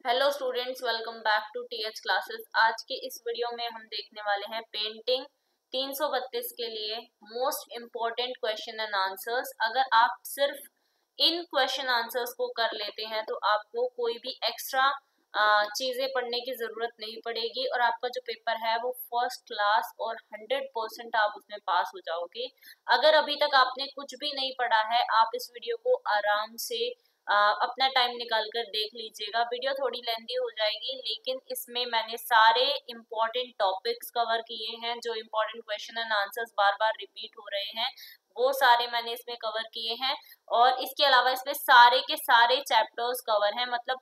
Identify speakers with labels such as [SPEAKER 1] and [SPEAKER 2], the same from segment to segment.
[SPEAKER 1] Hello students, welcome back to TH classes. आज के इस वीडियो में हम देखने वाले हैं पेंटिंग 332 के लिए most important question and answers. अगर आप सिर्फ इन क्वेश्चन आंसर्स को कर लेते हैं तो आपको कोई भी एक्स्ट्रा चीजें पढ़ने की जरूरत नहीं पड़ेगी और आपका जो पेपर है वो फर्स्ट क्लास और 100% आप उसमें पास हो जाओगे। अगर अभी तक आपने कुछ भी नहीं पढ़ा है, आप इस वीडियो को आराम से अपना टाइम निकाल कर देख लीजिएगा। वीडियो थोड़ी लेंथी हो जाएगी, लेकिन इसमें मैंने सारे इम्पोर्टेंट टॉपिक्स कवर किए हैं। जो important question and answers bar bar repeat हो रहे हैं वो सारे मैंने इसमें कवर किए हैं। और इसके अलावा इसमें सारे के सारे चैप्टर्स कवर हैं, मतलब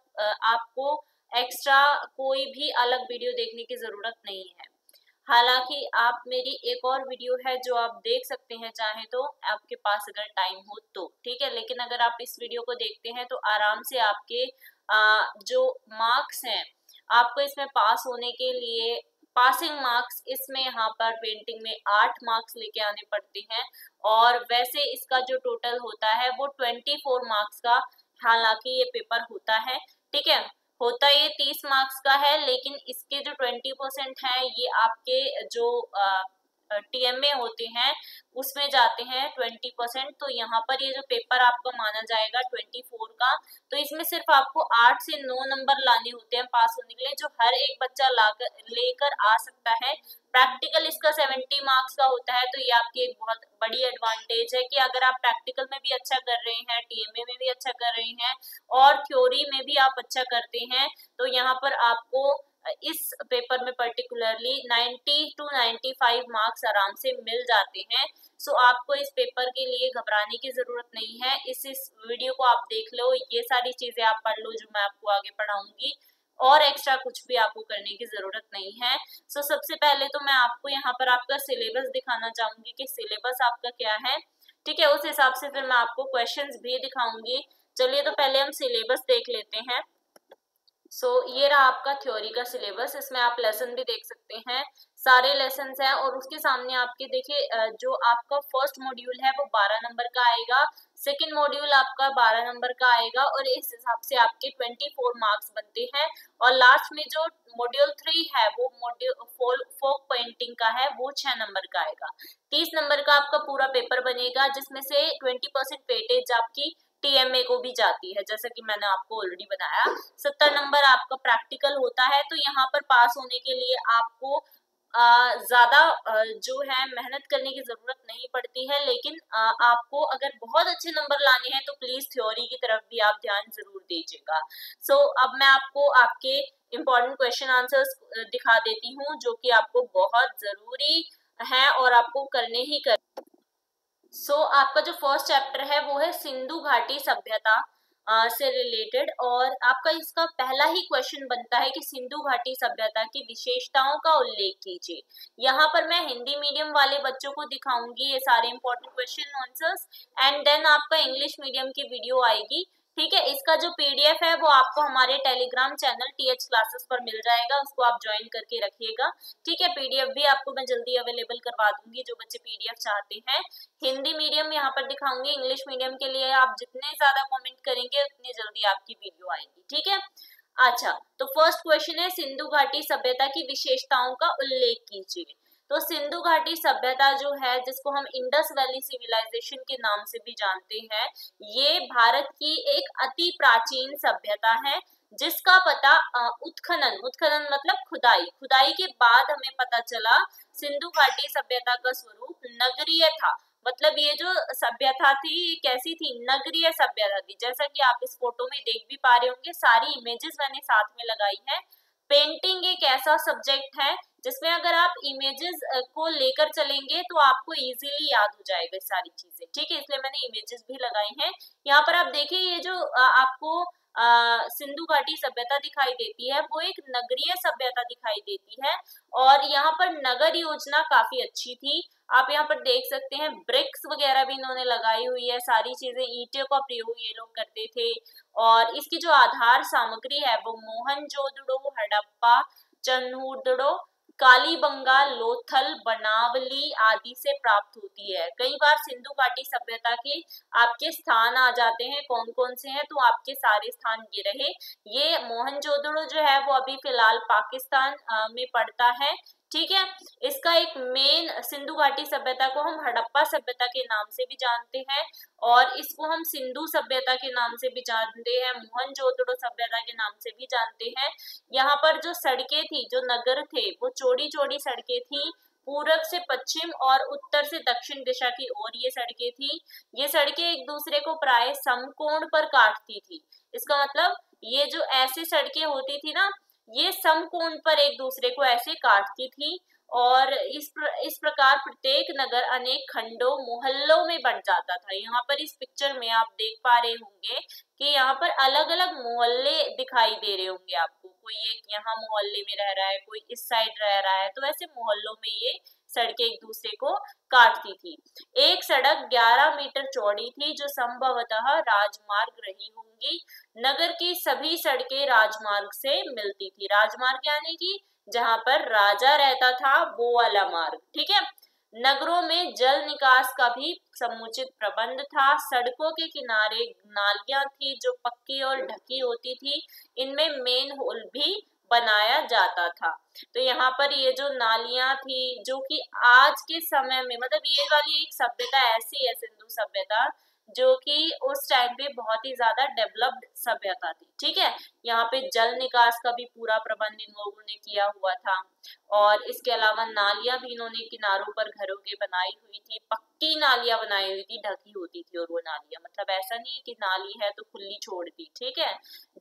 [SPEAKER 1] आपको एक्स्ट्रा कोई भी अलग वीडियो देखने की जरूरत नहीं है। हालांकि आप मेरी एक और वीडियो है जो आप देख सकते हैं चाहे तो, आपके पास अगर टाइम हो तो, ठीक है। लेकिन अगर आप इस वीडियो को देखते हैं तो आराम से आपके जो मार्क्स हैं, आपको इसमें पास होने के लिए पासिंग मार्क्स इसमें यहाँ पर पेंटिंग में 8 मार्क्स लेके आने पड़ते हैं। और वैसे इसका जो टोटल होता है वो 24 मार्क्स का हालांकि ये पेपर होता है, ठीक है। होता ये 30 मार्क्स का है, लेकिन इसके जो 20% है ये आपके जो टीएमए होते हैं उसमें जाते हैं 20%। तो यहाँ पर ये जो पेपर आपका माना जाएगा 24 का, तो इसमें सिर्फ आपको 8 से 9 नंबर लाने होते हैं पास होने के लिए, जो हर एक बच्चा लेकर आ सकता है। प्रैक्टिकल इसका 70 मार्क्स का होता है, तो ये आपकी एक बहुत बड़ी एडवांटेज है कि अगर आप प्रैक्टिकल में भी अच्छा कर रहे हैं, टीएमए में भी अच्छा कर रहे हैं और थ्योरी में भी आप अच्छा करते हैं, तो यहाँ पर आपको इस पेपर में पर्टिकुलरली 90 to 95 मार्क्स आराम से मिल जाते हैं। सो आपको इस पेपर के लिए घबराने की जरूरत नहीं है। इस वीडियो को आप देख लो, ये सारी चीजें आप पढ़ लो जो मैं आपको आगे पढ़ाऊंगी, और एक्स्ट्रा कुछ भी आपको करने की जरूरत नहीं है। सो सबसे पहले तो मैं आपको यहाँ पर आपका सिलेबस दिखाना चाहूंगी कि सिलेबस आपका क्या है, ठीक है। उस हिसाब से फिर मैं आपको क्वेश्चंस भी दिखाऊंगी। चलिए तो पहले हम सिलेबस देख लेते हैं। ये रहा आपका थ्योरी का सिलेबस। इसमें आप लेसन भी देख सकते हैं, सारे लेसन हैं। और उसके सामने आपके देखिए जो आपका फर्स्ट मॉड्यूल है वो 12 नंबर का आएगा, सेकंड मॉड्यूल आपका 12 नंबर का आएगा, और इस हिसाब से आपके 24 मार्क्स बनते हैं। और लास्ट में जो मॉड्यूल 3 है वो मॉड्यूल फोक पेंटिंग का है, वो 6 नंबर का आएगा। 30 नंबर का आपका पूरा पेपर बनेगा, जिसमें से 20% वेटेज आपकी टीएमए को भी जाती है, जैसा कि मैंने आपको ऑलरेडी बताया। 70 नंबर आपका प्रैक्टिकल होता है। तो यहाँ पर पास होने के लिए आपको ज्यादा जो है मेहनत करने की जरूरत नहीं पड़ती है, लेकिन आपको अगर बहुत अच्छे नंबर लाने हैं तो प्लीज थ्योरी की तरफ भी आप ध्यान जरूर दीजिएगा। अब मैं आपको आपके इम्पोर्टेंट क्वेश्चन आंसर्स दिखा देती हूँ, जो कि आपको बहुत जरूरी है और आपको करने ही कर। आपका जो फर्स्ट चैप्टर है वो है सिंधु घाटी सभ्यता से रिलेटेड, और आपका इसका पहला ही क्वेश्चन बनता है कि सिंधु घाटी सभ्यता की विशेषताओं का उल्लेख कीजिए। यहाँ पर मैं हिंदी मीडियम वाले बच्चों को दिखाऊंगी ये सारे important question answers, and then आपका इंग्लिश मीडियम की वीडियो आएगी, ठीक है। इसका जो पीडीएफ है वो आपको हमारे टेलीग्राम चैनल टीएच क्लासेस पर मिल जाएगा, उसको आप ज्वाइन करके रखिएगा, ठीक है। पीडीएफ भी आपको मैं जल्दी अवेलेबल करवा दूंगी जो बच्चे पीडीएफ चाहते हैं। हिंदी मीडियम यहाँ पर दिखाऊंगी, इंग्लिश मीडियम के लिए आप जितने ज्यादा कमेंट करेंगे उतनी जल्दी आपकी वीडियो आएगी, ठीक है। अच्छा, तो फर्स्ट क्वेश्चन है सिंधु घाटी सभ्यता की विशेषताओं का उल्लेख कीजिए। तो सिंधु घाटी सभ्यता जो है, जिसको हम इंडस वैली सिविलाइजेशन के नाम से भी जानते हैं, ये भारत की एक अति प्राचीन सभ्यता है, जिसका पता उत्खनन मतलब खुदाई के बाद हमें पता चला सिंधु घाटी सभ्यता का स्वरूप नगरीय था। मतलब ये जो सभ्यता थी ये कैसी थी, नगरीय सभ्यता थी। जैसा कि आप इस फोटो में देख भी पा रहे होंगे, सारी इमेजेस मैंने साथ में लगाई है। पेंटिंग एक ऐसा सब्जेक्ट है जिसमें अगर आप इमेजेस को लेकर चलेंगे तो आपको इजीली याद हो जाएगा सारी चीजें, ठीक है। इसलिए मैंने इमेजेस भी लगाई हैं। यहाँ पर आप देखिए, ये जो आपको सिंधु घाटी सभ्यता दिखाई देती है वो एक नगरीय सभ्यता दिखाई देती है, और यहाँ पर नगर योजना काफी अच्छी थी। आप यहाँ पर देख सकते हैं ब्रिक्स वगैरह भी इन्होंने लगाई हुई है, सारी चीजें, ईंटों का प्रयोग ये लोग करते थे। और इसकी जो आधार सामग्री है वो मोहनजोदड़ो, हड़प्पा, चन्हुदड़ो, कालीबंगा, लोथल, बनावली आदि से प्राप्त होती है। कई बार सिंधु घाटी सभ्यता के आपके स्थान आ जाते हैं, कौन कौन से हैं, तो आपके सारे स्थान ये रहे। ये मोहनजोदड़ो जो है वो अभी फिलहाल पाकिस्तान में पड़ता है, ठीक है। इसका एक मेन, सिंधु घाटी सभ्यता को हम हड़प्पा सभ्यता के नाम से भी जानते हैं और इसको हम सिंधु सभ्यता के नाम से भी जानते हैं, मोहनजोदड़ो सभ्यता के नाम से भी जानते हैं। यहाँ पर जो सड़कें थी, जो नगर थे, वो चौड़ी चौड़ी सड़कें थी, पूरब से पश्चिम और उत्तर से दक्षिण दिशा की ओर ये सड़कें थी। ये सड़कें एक दूसरे को प्राय समकोण पर काटती थी। इसका मतलब ये जो ऐसी सड़कें होती थी ना, ये समकोण पर एक दूसरे को ऐसे काटती थी और इस प्रकार प्रत्येक नगर अनेक खंडों, मोहल्लों में बंट जाता था। यहाँ पर इस पिक्चर में आप देख पा रहे होंगे कि यहाँ पर अलग अलग मोहल्ले दिखाई दे रहे होंगे आपको। कोई एक यहाँ मोहल्ले में रह रहा है, कोई इस साइड रह रहा है, तो ऐसे मोहल्लों में ये सड़कें एक दूसरे को काटती थी। एक सड़क 11 मीटर चौड़ी थी जो संभवतः राजमार्ग रही होंगी। नगर की सभी सड़कें राजमार्ग से मिलती थी। राजमार्ग यानी कि जहां पर राजा रहता था वो वाला मार्ग, ठीक है। नगरों में जल निकास का भी समुचित प्रबंध था। सड़कों के किनारे नालियां थी जो पक्की और ढकी होती थी। इनमें मेन होल भी बनाया जाता था। तो यहाँ पर ये जो नालियां थी, जो कि आज के समय में, मतलब ये वाली एक सभ्यता ऐसी है, सिंधु सभ्यता, जो कि उस टाइम पे बहुत ही ज्यादा डेवलप्ड सभ्यता थी, ठीक है। यहाँ पे जल निकास का भी पूरा प्रबंध इन लोगों ने किया हुआ था और इसके अलावा नालियां भी इन्होंने किनारों पर घरों के बनाई हुई थी, पक्की नालियां बनाई हुई थी, ढकी होती थी। और वो नालियां मतलब ऐसा नहीं कि नाली है तो खुली छोड़ दी, ठीक है,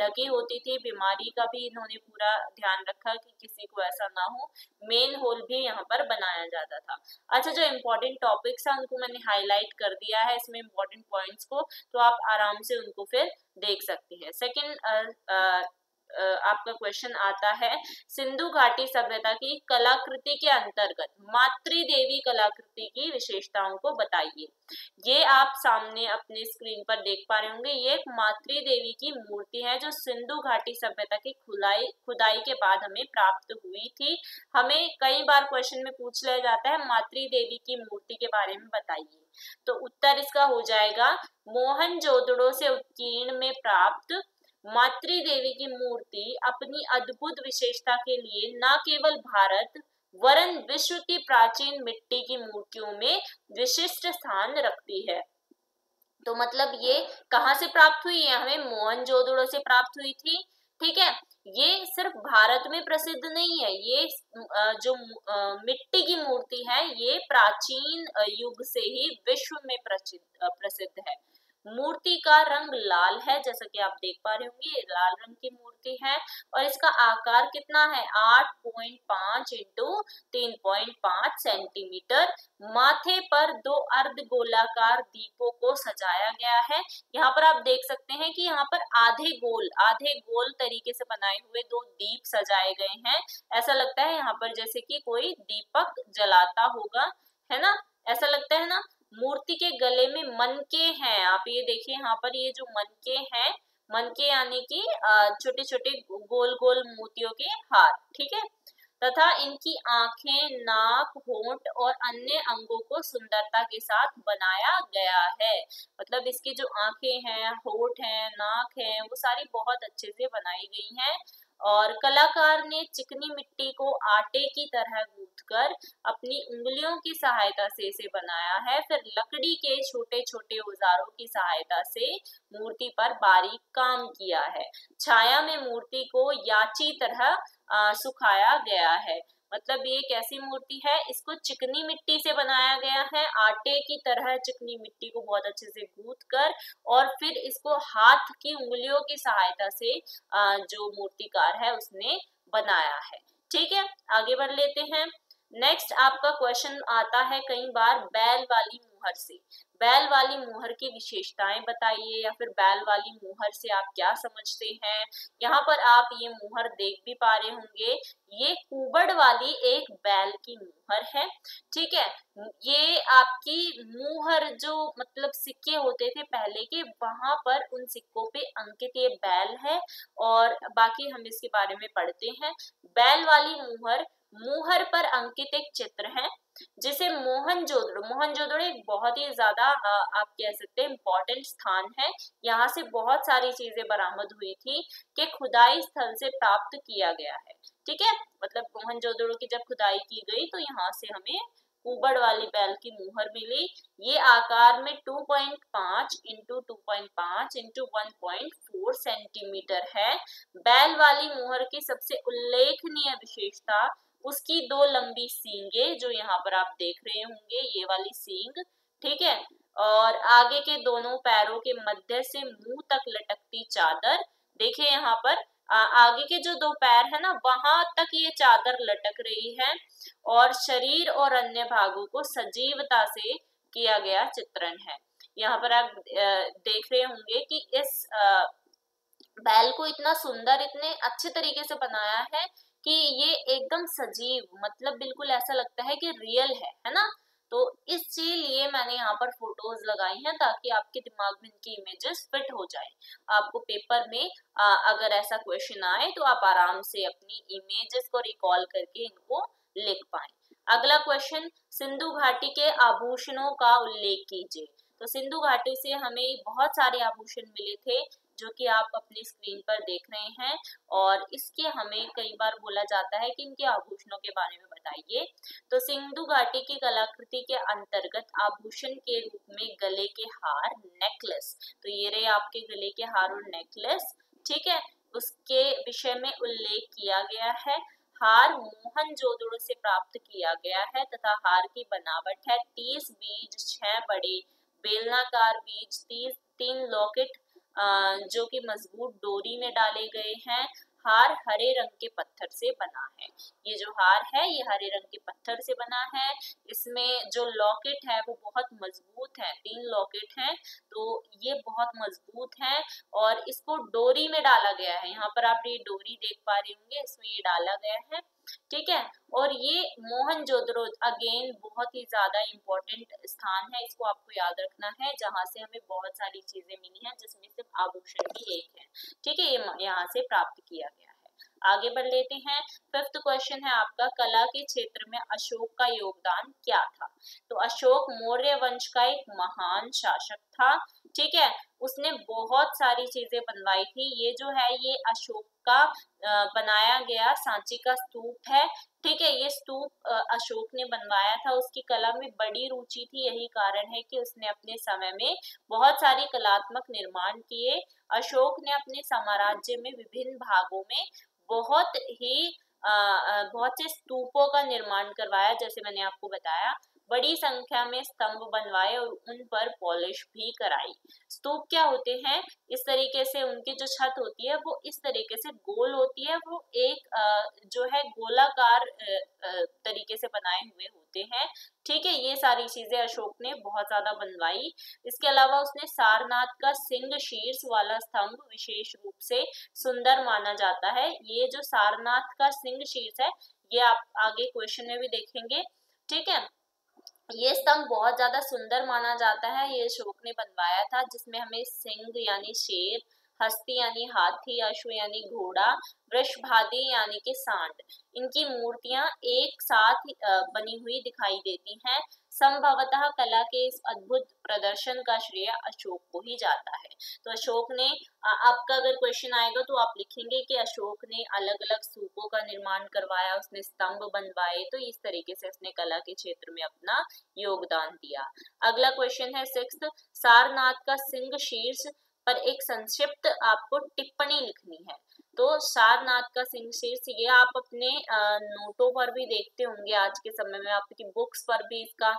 [SPEAKER 1] ढकी होती थी। बीमारी का भी इन्होंने पूरा ध्यान रखा कि किसी को ऐसा ना हो। मेन होल भी यहाँ पर बनाया जाता था। अच्छा, जो इम्पोर्टेंट टॉपिक्स है उनको मैंने हाईलाइट कर दिया है इसमें इम्पोर्टेंट पॉइंट्स को, तो आप आराम से उनको फिर देख सकते हैं। सेकंड आपका क्वेश्चन आता है, सिंधु घाटी सभ्यता की कलाकृति के अंतर्गत मातृदेवी कलाकृति की विशेषताओं को बताइए। ये आप सामने अपने स्क्रीन पर देख पा रहे होंगे। ये एक मातृदेवी की मूर्ति है जो सिंधु घाटी सभ्यता की खुदाई के बाद हमें प्राप्त हुई थी। हमें कई बार क्वेश्चन में पूछ लिया जाता है मातृदेवी की मूर्ति के बारे में बताइए, तो उत्तर इसका हो जाएगा मोहनजोदड़ो से उत्कीर्ण में प्राप्त मातृदेवी की मूर्ति अपनी अद्भुत विशेषता के लिए न केवल भारत वरन विश्व की प्राचीन मिट्टी की मूर्तियों में विशिष्ट स्थान रखती है। तो मतलब ये कहाँ से प्राप्त हुई है? हमें मोहनजोदड़ो से प्राप्त हुई थी, ठीक है। ये सिर्फ भारत में प्रसिद्ध नहीं है, ये जो मिट्टी की मूर्ति है ये प्राचीन युग से ही विश्व में प्रसिद्ध है। मूर्ति का रंग लाल है, जैसा कि आप देख पा रहे होंगे, ये लाल रंग की मूर्ति है और इसका आकार कितना है? 8.5 इंटू 3.5 सेंटीमीटर। माथे पर 2 अर्धगोलाकार दीपों को सजाया गया है। यहाँ पर आप देख सकते हैं कि यहाँ पर आधे गोल तरीके से बनाए हुए 2 दीप सजाए गए हैं। ऐसा लगता है यहाँ पर जैसे कि कोई दीपक जलाता होगा, है ना, ऐसा लगता है ना। मूर्ति के गले में मनके हैं, आप ये देखिए यहाँ पर ये जो मनके हैं, मनके यानी कि छोटे छोटे गोल गोल मोतियों के हार, ठीक है। तथा इनकी आंखें, नाक, होंठ और अन्य अंगों को सुंदरता के साथ बनाया गया है। मतलब इसकी जो आंखें हैं, होंठ हैं, नाक है, वो सारी बहुत अच्छे से बनाई गई हैं। और कलाकार ने चिकनी मिट्टी को आटे की तरह गूंथकर अपनी उंगलियों की सहायता से इसे बनाया है। फिर लकड़ी के छोटे छोटे औजारों की सहायता से मूर्ति पर बारीक काम किया है। छाया में मूर्ति को याची तरह सुखाया गया है। मतलब ये कैसी मूर्ति है? इसको चिकनी मिट्टी से बनाया गया है, आटे की तरह चिकनी मिट्टी को बहुत अच्छे से गूंथ कर और फिर इसको हाथ की उंगलियों की सहायता से जो मूर्तिकार है उसने बनाया है, ठीक है। आगे बढ़ लेते हैं। नेक्स्ट आपका क्वेश्चन आता है कई बार बैल वाली मुहर से। बैल वाली मुहर की विशेषताएं बताइए, या फिर बैल वाली मुहर से आप क्या समझते हैं। यहाँ पर आप ये मुहर देख भी पा रहे होंगे, ये कुबड़ वाली एक बैल की मुहर है। ठीक है, ये आपकी मुहर जो मतलब सिक्के होते थे पहले के, वहां पर उन सिक्कों पे अंकित ये बैल है, और बाकी हम इसके बारे में पढ़ते हैं। बैल वाली मुहर, मुहर पर अंकित एक चित्र है जिसे मोहनजोदड़ो एक बहुत ही ज्यादा आप कह सकते हैं इम्पोर्टेंट स्थान है। यहाँ से बहुत सारी चीजें बरामद हुई थी कि खुदाई स्थल से प्राप्त किया गया है। ठीक है, मतलब मोहनजोदड़ो की जब खुदाई की गई तो यहाँ से हमें कुबड़ वाली बैल की मुहर मिली। ये आकार में 2.5 इंटू 2.5 इंटू 1.4 सेंटीमीटर है। बैल वाली मुहर की सबसे उल्लेखनीय विशेषता उसकी दो लंबी सींगे, जो यहाँ पर आप देख रहे होंगे, ये वाली सींग। ठीक है, और आगे के दोनों पैरों के मध्य से मुंह तक लटकती चादर। देखिए यहाँ पर आगे के जो दो पैर है ना, वहां तक ये चादर लटक रही है, और शरीर और अन्य भागों को सजीवता से किया गया चित्रण है। यहाँ पर आप देख रहे होंगे कि इस बैल को इतना सुंदर, इतने अच्छे तरीके से बनाया है कि ये एकदम सजीव, मतलब बिल्कुल ऐसा लगता है कि रियल है ना। तो इसीलिए मैंने यहाँ पर फोटोज लगाई हैं ताकि आपके दिमाग में इनकी इमेजेस फिट हो जाए। आपको पेपर में अगर ऐसा क्वेश्चन आए तो आप आराम से अपनी इमेजेस को रिकॉल करके इनको लिख पाए। अगला क्वेश्चन, सिंधु घाटी के आभूषणों का उल्लेख कीजिए। तो सिंधु घाटी से हमें बहुत सारे आभूषण मिले थे, जो कि आप अपनी स्क्रीन पर देख रहे हैं, और इसके हमें कई बार बोला जाता है कि इनके आभूषणों के बारे में बताइए। तो सिंधु घाटी की कलाकृति के अंतर्गत आभूषण के रूप में गले के हार, नेकलेस, तो ये रहे आपके गले के हार और नेकलेस। ठीक है, उसके विषय में उल्लेख किया गया है। हार मोहनजोदड़ो से प्राप्त किया गया है तथा हार की बनावट है 30 बीज, 6 बड़े बेलनाकार बीज, 3 लॉकेट जो कि मजबूत डोरी में डाले गए हैं। हार हरे रंग के पत्थर से बना है। ये जो हार है ये हरे रंग के पत्थर से बना है। इसमें जो लॉकेट है वो बहुत मजबूत है, 3 लॉकेट हैं, तो ये बहुत मजबूत है, और इसको डोरी में डाला गया है। यहाँ पर आप ये डोरी देख पा रहे होंगे, इसमें ये डाला गया है। ठीक है, और ये मोहनजोदड़ो अगेन बहुत ही ज्यादा इम्पोर्टेंट स्थान है, इसको आपको याद रखना है, जहां से हमें बहुत सारी चीजें मिली हैं, जिसमें सिर्फ आभूषण भी एक है। ठीक है, ये यहाँ से प्राप्त किया गया है। आगे बढ़ लेते हैं। 5th क्वेश्चन है आपका, कला के क्षेत्र में अशोक का योगदान क्या था। तो अशोक मौर्य वंश का एक महान शासक था। ठीक है, उसने बहुत सारी चीजें बनवाई थी। ये जो है ये अशोक का बनाया गया सांची का स्तूप है। ठीक है, ये स्तूप अशोक ने बनवाया था। उसकी कला में बड़ी रुचि थी, यही कारण है कि उसने अपने समय में बहुत सारी कलात्मक निर्माण किए। अशोक ने अपने साम्राज्य में विभिन्न भागों में बहुत से स्तूपों का निर्माण करवाया, जैसे मैंने आपको बताया। बड़ी संख्या में स्तंभ बनवाए और उन पर पॉलिश भी कराई। स्तूप क्या होते हैं, इस तरीके से उनकी जो छत होती है वो इस तरीके से गोल होती है, वो एक जो है गोलाकार तरीके से बनाए हुए होते हैं। ठीक है, ये सारी चीजें अशोक ने बहुत ज्यादा बनवाई। इसके अलावा उसने सारनाथ का सिंह शीर्ष वाला स्तंभ विशेष रूप से सुंदर माना जाता है। ये जो सारनाथ का सिंह शीर्ष है, ये आप आगे क्वेश्चन में भी देखेंगे। ठीक है, ये स्तंभ बहुत ज्यादा सुंदर माना जाता है, ये अशोक ने बनवाया था, जिसमें हमें सिंह यानी शेर, हस्ती यानी हाथी, अश्व यानी घोड़ा, वृषभादि यानी कि सांड, इनकी मूर्तियां एक साथ बनी हुई दिखाई देती हैं। संभवतः कला के इस अद्भुत प्रदर्शन का श्रेय अशोक को ही जाता है। तो अशोक ने, आपका अगर क्वेश्चन आएगा तो आप लिखेंगे कि अशोक ने अलग अलग स्तूपों का निर्माण करवाया, उसने स्तंभ बनवाए, तो इस तरीके से उसने कला के क्षेत्र में अपना योगदान दिया। अगला क्वेश्चन है 6th, सारनाथ का सिंह शीर्ष पर एक संक्षिप्त आपको टिप्पणी लिखनी है। तो सारनाथ का सिंह शीर्ष, ये आप अपने नोटों पर भी देखते होंगे, आज के समय में आपकी बुक्स पर भी इसका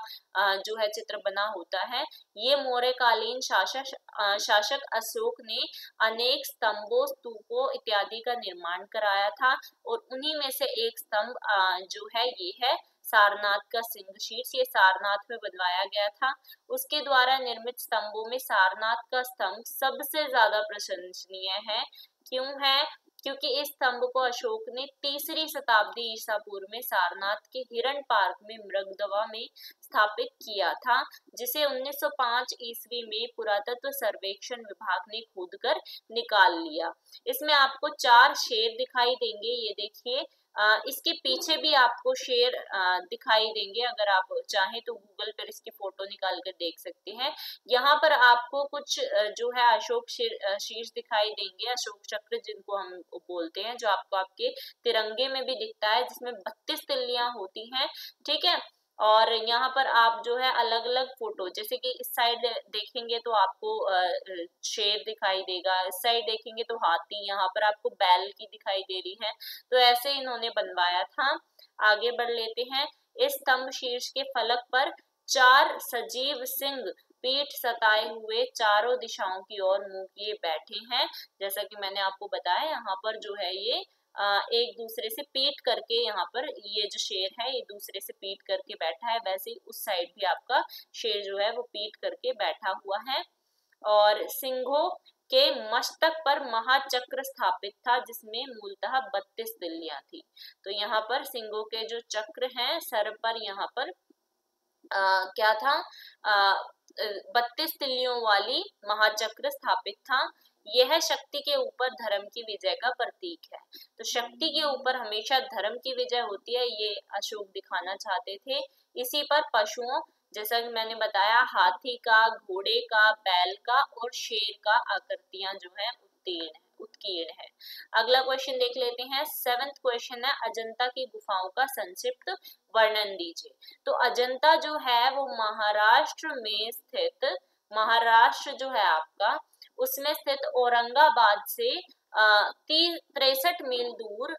[SPEAKER 1] जो है चित्र बना होता है। ये मौर्यकालीन शासक अशोक ने अनेक स्तंभों, स्तूपों इत्यादि का निर्माण कराया था, और उन्हीं में से एक स्तंभ जो है ये है सारनाथ का सिंह शीर्ष, ये सारनाथ में बनवाया गया था। उसके द्वारा निर्मित स्तंभों में सारनाथ का स्तंभ सबसे ज्यादा प्रशंसनीय है। क्यों है? क्योंकि इस स्तंभ को अशोक ने 3री शताब्दी ईसा पूर्व में सारनाथ के हिरण पार्क में मृगदवा में स्थापित किया था, जिसे 1905 ईस्वी में पुरातत्व सर्वेक्षण विभाग ने खोदकर निकाल लिया। इसमें आपको 4 शेर दिखाई देंगे, ये देखिए। इसके पीछे भी आपको शेर दिखाई देंगे, अगर आप चाहें तो गूगल पर इसकी फोटो निकाल कर देख सकते हैं। यहाँ पर आपको कुछ जो है अशोक शीर्ष दिखाई देंगे, अशोक चक्र जिनको हम बोलते हैं, जो आपको आपके तिरंगे में भी दिखता है, जिसमें 32 तिल्लियां होती हैं, ठीक है। और यहाँ पर आप जो है अलग अलग फोटो, जैसे कि इस साइड देखेंगे तो आपको शेर दिखाई देगा, इस साइड देखेंगे तो हाथी, यहाँ पर आपको बैल की दिखाई दे रही है। तो ऐसे इन्होंने बनवाया था। आगे बढ़ लेते हैं। इस स्तंभ शीर्ष के फलक पर 4 सजीव सिंह पीठ सताए हुए चारों दिशाओं की ओर मुंह किए बैठे हैं। जैसा कि मैंने आपको बताया, यहाँ पर जो है ये एक दूसरे से पीठ करके, यहाँ पर ये जो शेर है ये दूसरे से पीठ करके बैठा है, वैसे ही उस साइड भी आपका शेर जो है वो पीठ करके बैठा हुआ है। और सिंहों के मस्तक पर महाचक्र स्थापित था, जिसमें मूलतः 32 तिल्लियां थी। तो यहाँ पर सिंहों के जो चक्र हैं सर पर, यहाँ पर क्या था, 32 तिल्लियों वाली महाचक्र स्थापित था। यह शक्ति के ऊपर धर्म की विजय का प्रतीक है। तो शक्ति के ऊपर हमेशा धर्म की विजय होती है, ये अशोक दिखाना चाहते थे। इसी पर पशुओं, जैसा कि मैंने बताया, हाथी का, घोड़े का, बैल का और शेर का आकृतियां जो है उत्कीर्ण है। अगला क्वेश्चन देख लेते हैं। 7th क्वेश्चन है, अजंता की गुफाओं का संक्षिप्त वर्णन दीजिए। तो अजंता जो है वो महाराष्ट्र में स्थित, महाराष्ट्र जो है आपका, उसमें स्थित औरंगाबाद से 63 मील दूर,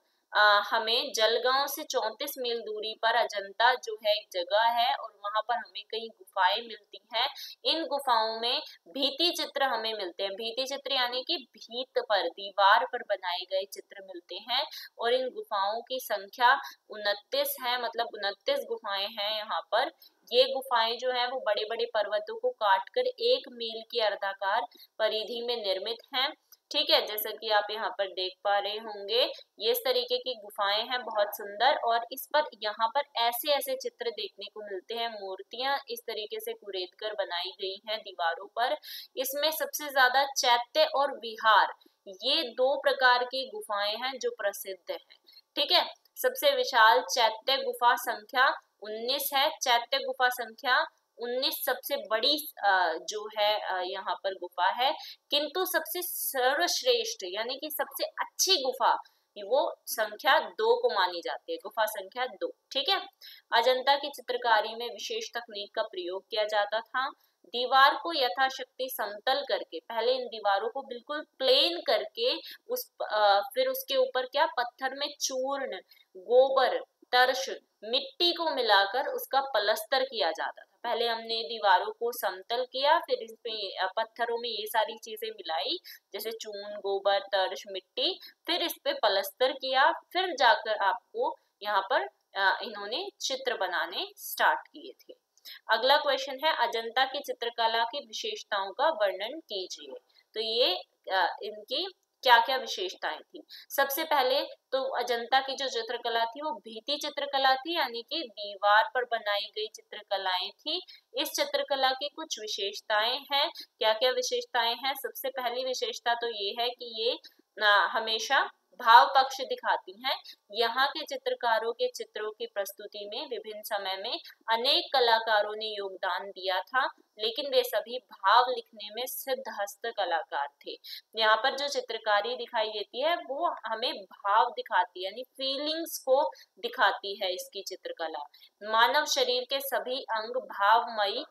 [SPEAKER 1] हमें जलगांव से 34 मील दूरी पर अजंता जो है एक जगह है, और वहां पर हमें कई गुफाएं मिलती हैं। इन गुफाओं में भित्ति चित्र हमें मिलते हैं। भित्ति चित्र यानी कि भीत पर, दीवार पर बनाए गए चित्र मिलते हैं। और इन गुफाओं की संख्या 29 है, मतलब 29 गुफाएं हैं यहाँ पर। ये गुफाएं जो है वो बड़े बड़े पर्वतों को काटकर 1 मील की अर्धाकार परिधि में निर्मित हैं, ठीक है। जैसा कि आप यहाँ पर देख पा रहे होंगे, ये इस तरीके की गुफाएं हैं, बहुत सुंदर। और इस पर यहाँ पर ऐसे ऐसे चित्र देखने को मिलते हैं, मूर्तियां इस तरीके से कुरेद कर बनाई गई हैं दीवारों पर। इसमें सबसे ज्यादा चैत्य और विहार, ये 2 प्रकार की गुफाएं हैं जो प्रसिद्ध हैं, ठीक है। सबसे विशाल चैत्य गुफा संख्या 19 है। चैत्य गुफा संख्या 19 सबसे बड़ी जो है यहाँ पर गुफा है। किंतु सबसे सर्वश्रेष्ठ यानी कि सबसे अच्छी गुफा वो संख्या 2 को मानी जाती है, गुफा संख्या 2, ठीक है। अजंता की चित्रकारी में विशेष तकनीक का प्रयोग किया जाता था। दीवार को यथाशक्ति समतल करके, पहले इन दीवारों को बिल्कुल प्लेन करके फिर उसके ऊपर क्या, पत्थर में चूर्ण, गोबर, तर्श, मिट्टी को मिलाकर उसका पलस्तर किया जाता था। पहले हमने दीवारों को समतल किया, फिर इसमें पत्थरों में ये सारी चीजें मिलाई, जैसे चून, गोबर, तर्श, मिट्टी, फिर इस पे पलस्तर किया, फिर जाकर आपको यहाँ पर इन्होंने चित्र बनाने स्टार्ट किए थे। अगला क्वेश्चन है, अजंता की चित्रकला की विशेषताओं का वर्णन कीजिए। तो ये इनकी क्या क्या विशेषताएं थी। सबसे पहले तो अजंता की जो चित्रकला थी वो भित्ति चित्रकला थी, यानी कि दीवार पर बनाई गई चित्रकलाएं थी। इस चित्रकला की कुछ विशेषताएं हैं। क्या क्या विशेषताएं हैं? सबसे पहली विशेषता तो ये है कि ये हमेशा भाव पक्ष दिखाती हैं। यहाँ के चित्रकारों के चित्रों की प्रस्तुति में विभिन्न समय में अनेक कलाकारों ने योगदान दिया था, लेकिन वे सभी भाव लिखने में सिद्धहस्त कलाकार थे। यहाँ पर जो चित्रकारी दिखाई देती है वो हमें भाव दिखाती है, यानी फीलिंग्स को दिखाती है इसकी चित्रकला। मानव शरीर के सभी अंग भावमयी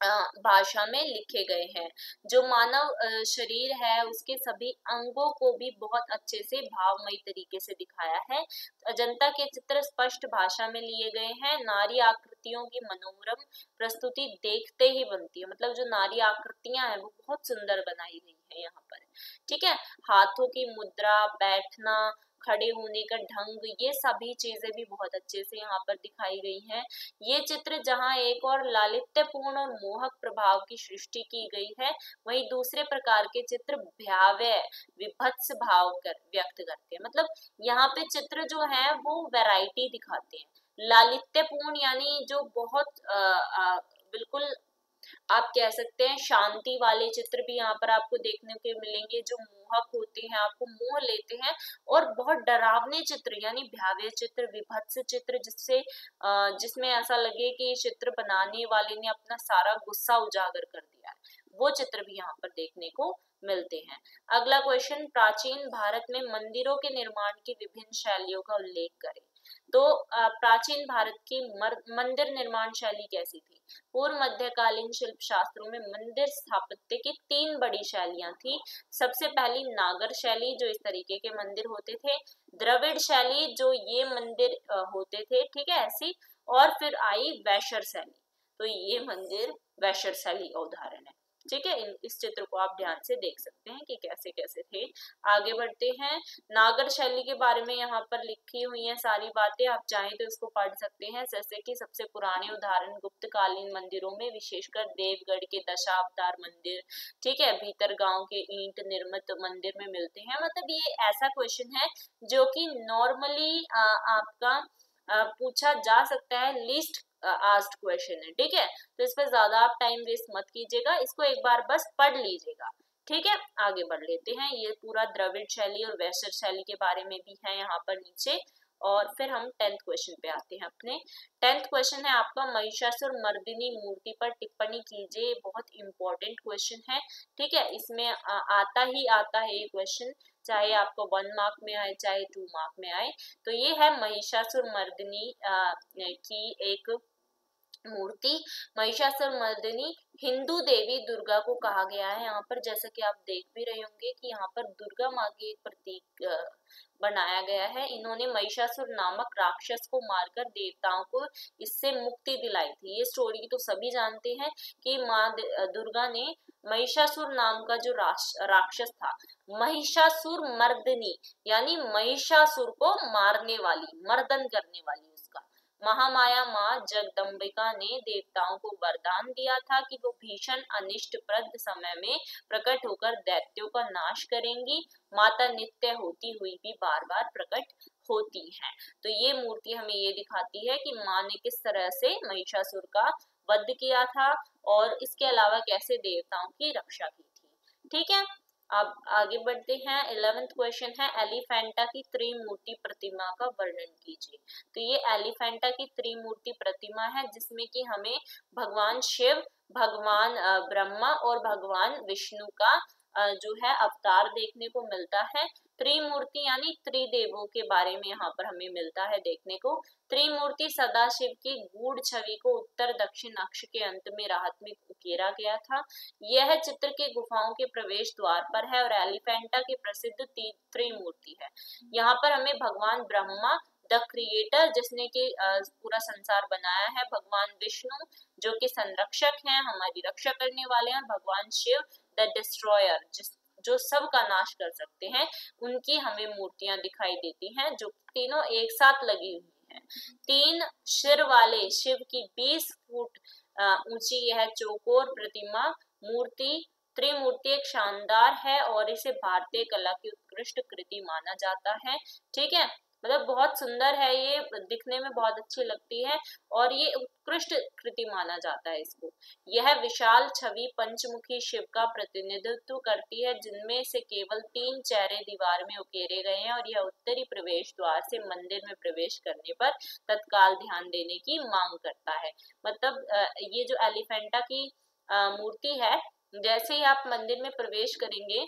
[SPEAKER 1] भाषा में लिखे गए हैं। जो मानव शरीर है उसके सभी अंगों को भी बहुत अच्छे से भावमयी तरीके से दिखाया है। अजंता के चित्र स्पष्ट भाषा में लिए गए हैं। नारी आकृतियों की मनोरम प्रस्तुति देखते ही बनती है, मतलब जो नारी आकृतियां हैं वो बहुत सुंदर बनाई गई है यहाँ पर, ठीक है। हाथों की मुद्रा, बैठना, खड़े होने का ढंग, ये सभी चीजें भी बहुत अच्छे से यहाँ पर दिखाई गई हैं। ये चित्र जहाँ एक और लालित्यपूर्ण और मोहक प्रभाव की सृष्टि की गई है, वहीं दूसरे प्रकार के चित्र भयावह विभत्स भाव व्यक्त करते हैं। मतलब यहाँ पे चित्र जो है वो वैरायटी दिखाते हैं। लालित्यपूर्ण यानी जो बहुत बिल्कुल आप कह सकते हैं शांति वाले चित्र भी यहाँ पर आपको देखने के मिलेंगे, जो मोहक होते हैं, आपको मोह लेते हैं। और बहुत डरावने चित्र यानी भयावह चित्र, विभत्स चित्र, जिसमें ऐसा लगे कि चित्र बनाने वाले ने अपना सारा गुस्सा उजागर कर दिया है, वो चित्र भी यहाँ पर देखने को मिलते हैं। अगला क्वेश्चन, प्राचीन भारत में मंदिरों के निर्माण की विभिन्न शैलियों का उल्लेख करें। तो प्राचीन भारत की मंदिर निर्माण शैली कैसी थी? पूर्व मध्यकालीन शिल्प शास्त्रों में मंदिर स्थापत्य की 3 बड़ी शैलियां थी। सबसे पहली नागर शैली, जो इस तरीके के मंदिर होते थे। द्रविड़ शैली, जो ये मंदिर होते थे, ठीक है, ऐसी। और फिर आई वैशर शैली, तो ये मंदिर वैशर शैली का उदाहरण है। ठीक है, इस चित्र को आप ध्यान से देख सकते हैं कि कैसे कैसे थे। आगे बढ़ते हैं। नागर शैली के बारे में यहाँ पर लिखी हुई है सारी बातें, आप चाहें तो इसको पढ़ सकते हैं। जैसे कि सबसे पुराने उदाहरण गुप्तकालीन मंदिरों में विशेषकर देवगढ़ के दशावतार मंदिर, ठीक है, भीतर गांव के ईंट निर्मित मंदिर में मिलते हैं। मतलब ये ऐसा क्वेश्चन है जो कि नॉर्मली आपका पूछा जा सकता है, लीस्ट आस्क्ड क्वेश्चन है। ठीक है, तो इस पर ज्यादा आप टाइम वेस्ट मत कीजिएगा, इसको एक बार बस पढ़ लीजिएगा। ठीक है, आगे बढ़ लेते हैं। ये पूरा द्रविड़ शैली और वैशर शैली के बारे में भी है यहाँ पर नीचे। और फिर हम 10th क्वेश्चन पे आते हैं अपने। 10th क्वेश्चन है आपका, महिषासुर मर्दिनी मूर्ति पर टिप्पणी कीजिए। बहुत इंपॉर्टेंट क्वेश्चन है। ठीक है, इसमें आता ही आता है ये क्वेश्चन, चाहे आपको 1 मार्क में आए चाहे 2 मार्क में आए। तो ये है महिषासुर मर्दिनी की एक मूर्ति। महिषासुर मर्दिनी हिंदू देवी दुर्गा को कहा गया है यहाँ पर। जैसा कि आप देख भी रहे होंगे कि यहाँ पर दुर्गा माँ की एक प्रतीक बनाया गया है। इन्होंने महिषासुर नामक राक्षस को मारकर देवताओं को इससे मुक्ति दिलाई थी। ये स्टोरी तो सभी जानते हैं कि माँ दुर्गा ने महिषासुर नाम का जो राक्षस था, महिषासुर मर्दिनी यानी महिषासुर को मारने वाली, मर्दन करने वाली, उसका महामाया माँ जगदम्बिका ने देवताओं को वरदान दिया था कि वो भीषण अनिष्टप्रद समय में प्रकट होकर दैत्यों का नाश करेंगी। माता नित्य होती हुई भी बार बार प्रकट होती हैं। तो ये मूर्ति हमें ये दिखाती है कि माँ ने किस तरह से महिषासुर का वध किया था और इसके अलावा कैसे देवताओं की रक्षा की थी। ठीक है, अब आगे बढ़ते हैं। 11th क्वेश्चन है, एलिफेंटा की त्रिमूर्ति प्रतिमा का वर्णन कीजिए। तो ये एलिफेंटा की त्रिमूर्ति प्रतिमा है जिसमें कि हमें भगवान शिव, भगवान ब्रह्मा और भगवान विष्णु का जो है अवतार देखने को मिलता है। त्रिमूर्ति यानी त्रिदेवों के बारे में यहाँ पर हमें मिलता है देखने को। त्रिमूर्ति सदाशिव की गूढ़ छवि को उत्तर दक्षिण अक्ष के अंत में राहत में उकेरा गया था। यह चित्र के गुफाओं के प्रवेश द्वार पर है और एलिफेंटा की प्रसिद्ध त्रिमूर्ति है। यहाँ पर हमें भगवान ब्रह्मा द क्रिएटर जिसने कि पूरा संसार बनाया है, भगवान विष्णु जो कि संरक्षक हैं, हमारी रक्षा करने वाले हैं, भगवान शिव द डिस्ट्रॉयर जो सब का नाश कर सकते हैं, उनकी हमें मूर्तियां दिखाई देती हैं जो तीनों एक साथ लगी हुई हैं। 3 सिर वाले शिव की 20 फुट ऊंची यह चौकोर प्रतिमा मूर्ति त्रिमूर्ति एक शानदार है और इसे भारतीय कला की उत्कृष्ट कृति माना जाता है। ठीक है, मतलब बहुत सुंदर है, ये दिखने में बहुत अच्छी लगती है और ये उत्कृष्ट कृति माना जाता है इसको। यह विशाल छवि पंचमुखी शिव का प्रतिनिधित्व करती है जिनमें से केवल 3 चेहरे दीवार में उकेरे गए हैं और यह उत्तरी प्रवेश द्वार से मंदिर में प्रवेश करने पर तत्काल ध्यान देने की मांग करता है। मतलब ये जो एलिफेंटा की मूर्ति है, जैसे ही आप मंदिर में प्रवेश करेंगे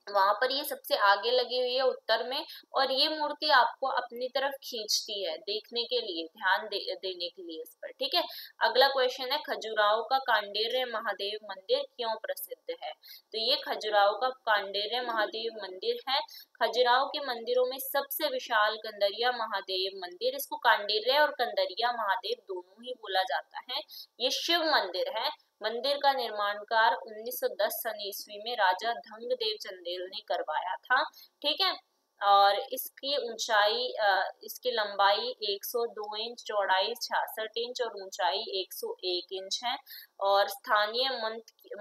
[SPEAKER 1] वहां पर ये सबसे आगे लगी हुई है उत्तर में, और ये मूर्ति आपको अपनी तरफ खींचती है देखने के लिए, ध्यान देने के लिए इस पर। ठीक है, अगला क्वेश्चन है, खजुराहो का कांडेर्य महादेव मंदिर क्यों प्रसिद्ध है? तो ये खजुराहो का कांडेर्य महादेव मंदिर है। खजुराहो के मंदिरों में सबसे विशाल कंदरिया महादेव मंदिर, इसको कांडेर्य और कंदरिया महादेव दोनों ही बोला जाता है, ये शिव मंदिर है। मंदिर का निर्माण कार्य 1910 सन ईस्वी में राजा धंगदेव चंदेल ने करवाया था। ठीक है, और इसकी ऊंचाई इसकी लंबाई 102 इंच, चौड़ाई 66 इंच और ऊंचाई 101 इंच है। और स्थानीय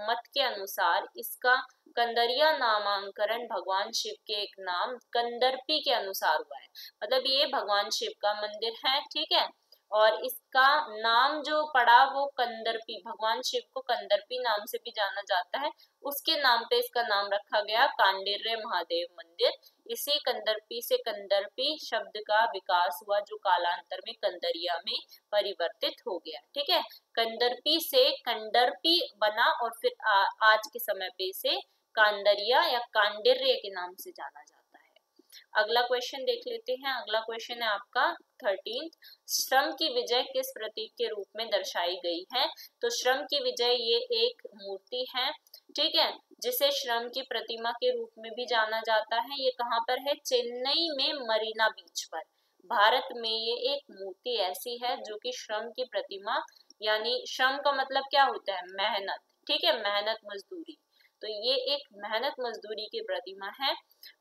[SPEAKER 1] मत के अनुसार इसका कंदरिया नामांकरण भगवान शिव के एक नाम कंदर्पी के अनुसार हुआ है। मतलब ये भगवान शिव का मंदिर है, ठीक है, और इसका नाम जो पड़ा वो कंदर्पी, भगवान शिव को कंदर्पी नाम से भी जाना जाता है, उसके नाम पे इसका नाम रखा गया कांडेर्य महादेव मंदिर। इसी कंदर्पी से कंदर्पी शब्द का विकास हुआ जो कालांतर में कंदरिया में परिवर्तित हो गया, ठीक है। कंदर्पी से कंडरपी बना और फिर आज के समय पे इसे कांदरिया या कांडेर्य के नाम से जाना जाता है। अगला क्वेश्चन देख लेते हैं। अगला क्वेश्चन है आपका 13th, श्रम की विजय किस प्रतीक के रूप में दर्शाई गई है? तो श्रम की विजय ये एक मूर्ति है, ठीक है, जिसे श्रम की प्रतिमा के रूप में भी जाना जाता है। ये कहाँ पर है? चेन्नई में मरीना बीच पर। भारत में ये एक मूर्ति ऐसी है जो कि श्रम की प्रतिमा, यानी श्रम का मतलब क्या होता है? मेहनत, ठीक है, मेहनत मजदूरी। तो ये एक मेहनत मजदूरी की प्रतिमा है।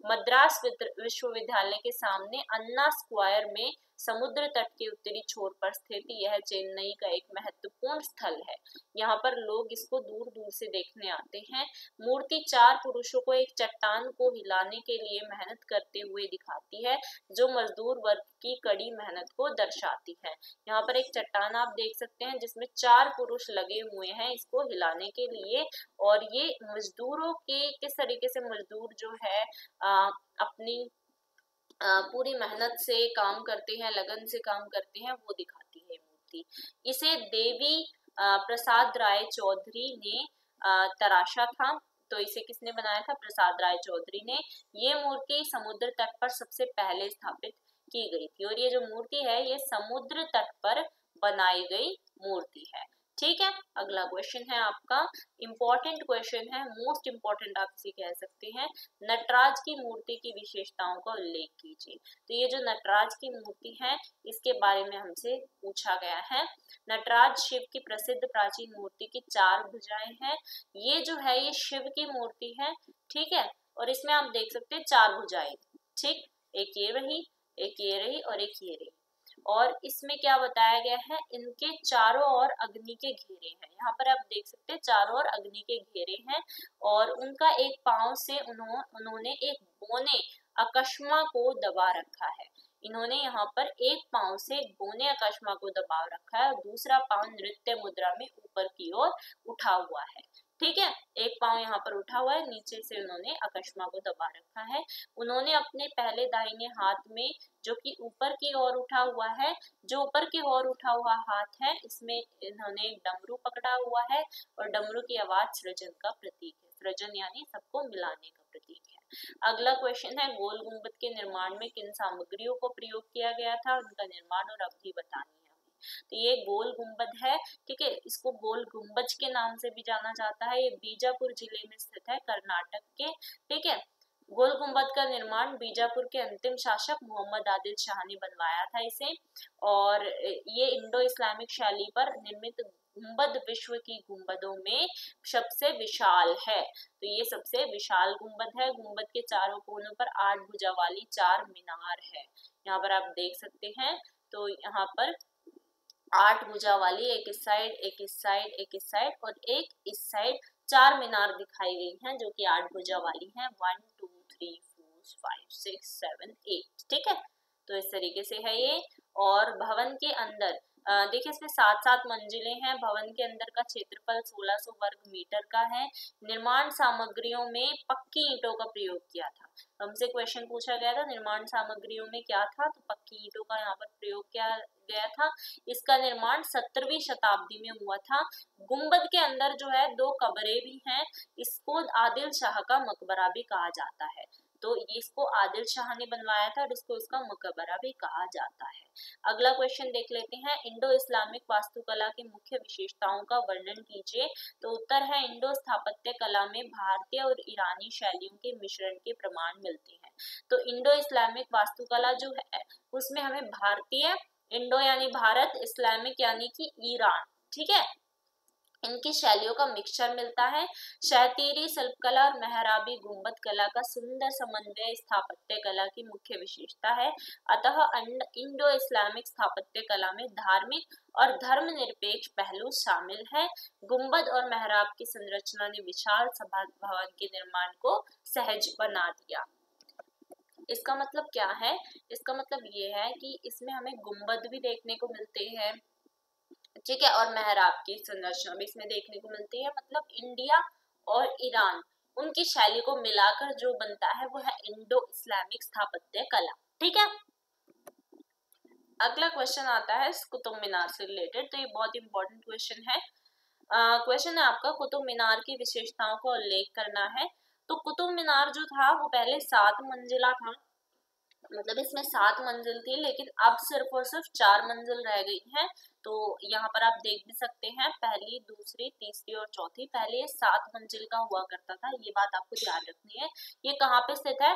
[SPEAKER 1] मद्रास विश्वविद्यालय के सामने अन्ना स्क्वायर में समुद्र तट के उत्तरी छोर पर स्थित यह चेन्नई का एक महत्वपूर्ण स्थल है। यहाँ पर लोग इसको दूर दूर से देखने आते हैं। मूर्ति 4 पुरुषों को एक चट्टान को हिलाने के लिए मेहनत करते हुए दिखाती है, जो मजदूर वर्ग की कड़ी मेहनत को दर्शाती है। यहाँ पर एक चट्टान आप देख सकते हैं जिसमें 4 पुरुष लगे हुए हैं इसको हिलाने के लिए, और ये मजदूरों के किस तरीके से मजदूर जो है अपनी पूरी मेहनत से काम करते हैं, लगन से काम करते हैं, वो दिखाती है मूर्ति। इसे देवी प्रसाद राय चौधरी ने तराशा था। तो इसे किसने बनाया था? प्रसाद राय चौधरी ने। ये मूर्ति समुद्र तट पर सबसे पहले स्थापित की गई थी, और ये जो मूर्ति है ये समुद्र तट पर बनाई गई मूर्ति है, ठीक है। अगला क्वेश्चन है आपका इम्पोर्टेंट क्वेश्चन है, मोस्ट इम्पोर्टेंट आप इसे कह सकते हैं। नटराज की मूर्ति की विशेषताओं का उल्लेख कीजिए। तो ये जो नटराज की मूर्ति है इसके बारे में हमसे पूछा गया है। नटराज शिव की प्रसिद्ध प्राचीन मूर्ति की 4 भुजाएं हैं। ये जो है ये शिव की मूर्ति है, ठीक है, और इसमें आप देख सकते हैं 4 भुजाएं, ठीक, एक ये रही, एक ये रही और एक ये रही। और इसमें क्या बताया गया है? इनके चारों ओर अग्नि के घेरे हैं। यहाँ पर आप देख सकते हैं चारों ओर अग्नि के घेरे हैं, और उनका एक पांव से उन्होंने एक बोने अकस्मा को दबा रखा है। इन्होंने यहाँ पर एक पांव से बोने अकस्मा को दबा रखा है, और दूसरा पांव नृत्य मुद्रा में ऊपर की ओर उठा हुआ है, ठीक है। एक पांव यहाँ पर उठा हुआ है, नीचे से उन्होंने अकस्मा को दबा रखा है। उन्होंने अपने पहले दाहिने हाथ में जो कि ऊपर की ओर उठा हुआ है, जो ऊपर की ओर उठा हुआ हाथ है इसमें इन्होंने डमरू पकड़ा हुआ है, और डमरू की आवाज सृजन का प्रतीक है। सृजन यानी सबको मिलाने का प्रतीक है। अगला क्वेश्चन है गोल गुंबद के निर्माण में किन सामग्रियों को प्रयोग किया गया था? उनका निर्माण और अवधि बतानी है। तो ये गोल गुंबद है, ठीक है, इसको गोल गुंबज के नाम से भी जाना जाता है। ये बीजापुर जिले में स्थित है, कर्नाटक के, ठीक है। गोल गुंबद का निर्माण बीजापुर के अंतिम शासक मोहम्मद आदिल शाह ने बनवाया था इसे, और ये इंडो इस्लामिक शैली पर निर्मित गुंबद विश्व की गुंबदों में सबसे विशाल है। तो ये सबसे विशाल गुंबद है। गुंबद के चारों कोनों पर 8 भुजा वाली 4 मीनार है। यहाँ पर आप देख सकते हैं, तो यहाँ पर 8 भुजा वाली, एक इस साइड, एक इस साइड, एक इस साइड और एक इस साइड 4 मीनार दिखाई गई हैं जो कि 8 भुजा वाली हैं। 1 2 3 4 5 6 7 8, ठीक है। तो इस तरीके से है ये। और भवन के अंदर देखिए इसमें 7-7 मंजिलें हैं। भवन के अंदर का क्षेत्रफल 1600 वर्ग मीटर का है। निर्माण सामग्रियों में पक्की ईंटों का प्रयोग किया था। हमसे क्वेश्चन पूछा गया था निर्माण सामग्रियों में क्या था, तो पक्की ईंटों का यहाँ पर प्रयोग किया गया था। इसका निर्माण 17वीं शताब्दी में हुआ था। गुंबद के अंदर जो है 2 कब्रें भी हैं। इसको आदिल शाह का मकबरा भी कहा जाता है। तो इसको आदिल शाह ने बनवाया था और इसको इसका मकबरा भी कहा जाता है। अगला क्वेश्चन देख लेते हैं, इंडो इस्लामिक वास्तुकला की मुख्य विशेषताओं का वर्णन कीजिए। तो उत्तर है इंडो स्थापत्य कला में भारतीय और ईरानी शैलियों के मिश्रण के प्रमाण मिलते हैं। तो इंडो इस्लामिक वास्तुकला जो है उसमें हमें भारतीय, इंडो यानी भारत, इस्लामिक यानी कि ईरान, ठीक है, इनकी शैलियों का मिक्सचर मिलता है। शहतीरी शिल्पकला और मेहराबी गुंबद कला का सुंदर समन्वय स्थापत्य कला की मुख्य विशेषता है। अतः इंडो इस्लामिक स्थापत्य कला में धार्मिक और धर्मनिरपेक्ष पहलू शामिल है। गुंबद और मेहराब की संरचना ने विशाल सभा भवन के निर्माण को सहज बना दिया। इसका मतलब क्या है? इसका मतलब ये है कि इसमें हमें गुंबद भी देखने को मिलते हैं, ठीक है, और मेहराब की संरचना भी इसमें देखने को मिलती है। मतलब इंडिया और ईरान, उनकी शैली को मिलाकर जो बनता है वो है इंडो इस्लामिक स्थापत्य कला, ठीक है। अगला क्वेश्चन आता है कुतुब मीनार से रिलेटेड, तो ये बहुत इंपॉर्टेंट क्वेश्चन है। क्वेश्चन है आपका, कुतुब मीनार की विशेषताओं का उल्लेख करना है। तो कुतुब मीनार जो था वो पहले 7 मंजिला था, मतलब इसमें 7 मंजिल थी, लेकिन अब सिर्फ और सिर्फ 4 मंजिल रह गई है। तो यहाँ पर आप देख भी सकते हैं, पहली, दूसरी, तीसरी और चौथी। पहले ये 7 मंजिल का हुआ करता था, ये बात आपको ध्यान रखनी है। ये कहाँ पे स्थित है?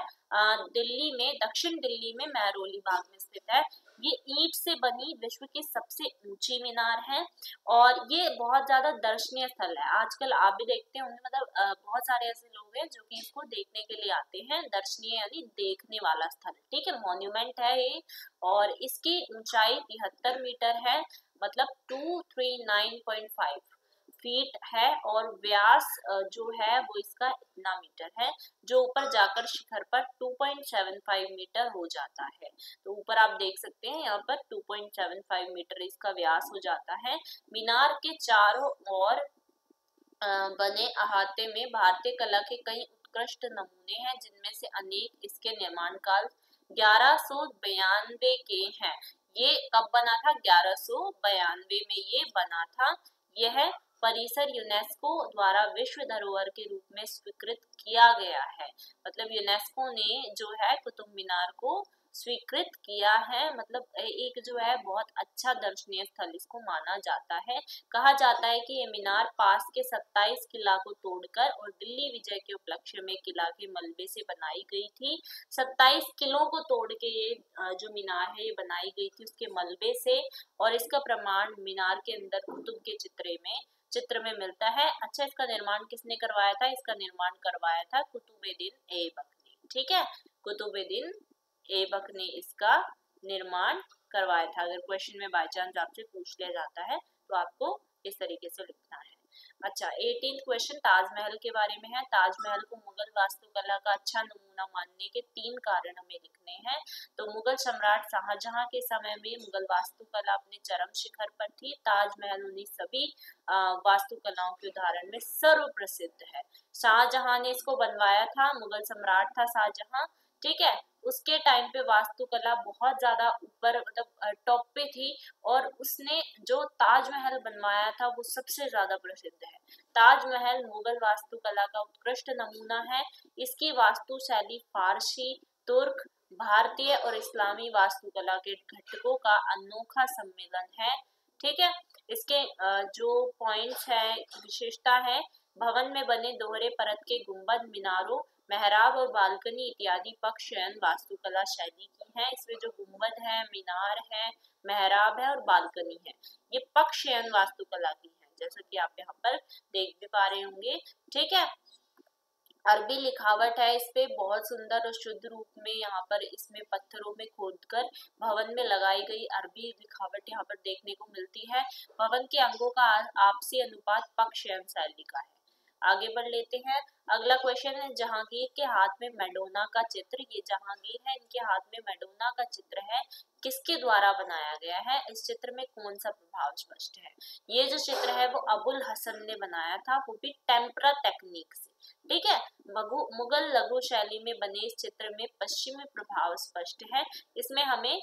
[SPEAKER 1] दिल्ली में, दक्षिण दिल्ली में महरौली बाग में स्थित है। ये ईंट से बनी विश्व की सबसे ऊंची मीनार है और ये बहुत ज्यादा दर्शनीय स्थल है। आजकल आप भी देखते होंगे, मतलब बहुत सारे ऐसे लोग हैं जो कि इसको देखने के लिए आते हैं। दर्शनीय यानी देखने वाला स्थल, ठीक है, मॉन्यूमेंट है ये। और इसकी ऊंचाई 73 मीटर है, मतलब 239.5 फीट है, और व्यास जो है वो इसका इतना मीटर है, जो ऊपर जाकर शिखर पर 2.75 मीटर हो जाता है। तो ऊपर आप देख सकते हैं यहाँ पर 2.75 मीटर इसका व्यास हो जाता है। मीनार के चारों ओर बने अहाते में भारतीय कला के कई उत्कृष्ट नमूने हैं, जिनमें से अनेक इसके निर्माण काल 1192 के हैं। ये कब बना था? 1192 में ये बना था। यह परिसर यूनेस्को द्वारा विश्व धरोहर के रूप में स्वीकृत किया गया है। मतलब यूनेस्को ने जो है कुतुब मीनार को स्वीकृत किया है, मतलब एक जो है बहुत अच्छा दर्शनीय स्थल इसको माना जाता है। कहा जाता है कि ये मीनार पास के 27 किला को तोड़कर और दिल्ली विजय के उपलक्ष्य में किला के मलबे से बनाई गई थी। 27 किलों को तोड़ के ये जो मीनार है ये बनाई गई थी उसके मलबे से, और इसका प्रमाण मीनार के अंदर कुतुब के चित्र में मिलता है। अच्छा, इसका निर्माण किसने करवाया था? इसका निर्माण करवाया था कुतुबुद्दीन ऐबक ने, ठीक है, कुतुबुद्दीन ऐबक ने इसका निर्माण करवाया था। अगर क्वेश्चन में बाय चांस आपसे पूछ लिया जाता है तो आपको इस तरीके से लिखना है। अच्छा, 18th क्वेश्चन ताजमहल के बारे में है। ताजमहल को मुगल वास्तुकला का अच्छा नमूना मानने के 3 कारण हमें लिखने हैं। तो मुगल सम्राट शाहजहां के समय में मुगल वास्तुकला अपने चरम शिखर पर थी। ताजमहल उन्हीं सभी वास्तुकलाओं के उदाहरण में सर्वप्रसिद्ध है। शाहजहां ने इसको बनवाया था, मुगल सम्राट था शाहजहां, ठीक है। उसके टाइम पे वास्तुकला बहुत ज्यादा ऊपर, मतलब टॉप पे थी, और उसने जो ताजमहल बनवाया था वो सबसे ज्यादा प्रसिद्ध है। ताजमहल मुगल वास्तुकला का उत्कृष्ट नमूना है। इसकी वास्तु शैली फारसी, तुर्क, भारतीय और इस्लामी वास्तुकला के घटकों का अनोखा सम्मेलन है, ठीक है। इसके जो पॉइंट्स है, विशेषता है, भवन में बने दोहरे परत के गुंबद, मीनारों, मेहराब और बालकनी इत्यादि पक्ष शयन वास्तुकला शैली की है। इसमें जो गुंबद है, मीनार है, मेहराब है और बालकनी है, ये पक्ष शयन वास्तुकला की है, जैसा कि आप यहाँ पर देख भी पा रहे होंगे, ठीक है। अरबी लिखावट है इस पे, बहुत सुंदर और शुद्ध रूप में यहाँ पर इसमें पत्थरों में खोदकर भवन में लगाई गई अरबी लिखावट यहाँ पर देखने को मिलती है। भवन के अंगों का आपसी अनुपात पक्ष शयन शैली का है। आगे बढ़ लेते हैं। अगला क्वेश्चन है, जहांगीर के हाथ में मैडोना का चित्र। ये जहांगीर है, इनके हाथ में मैडोना का चित्र है, किसके द्वारा बनाया गया है? इस चित्र में कौन सा प्रभाव स्पष्ट है? ये जो चित्र है वो अबुल हसन ने बनाया था, वो भी टेम्परा टेक्निक से, ठीक है। मुगल लघु शैली में बने इस चित्र में पश्चिमी प्रभाव स्पष्ट है। इसमें हमें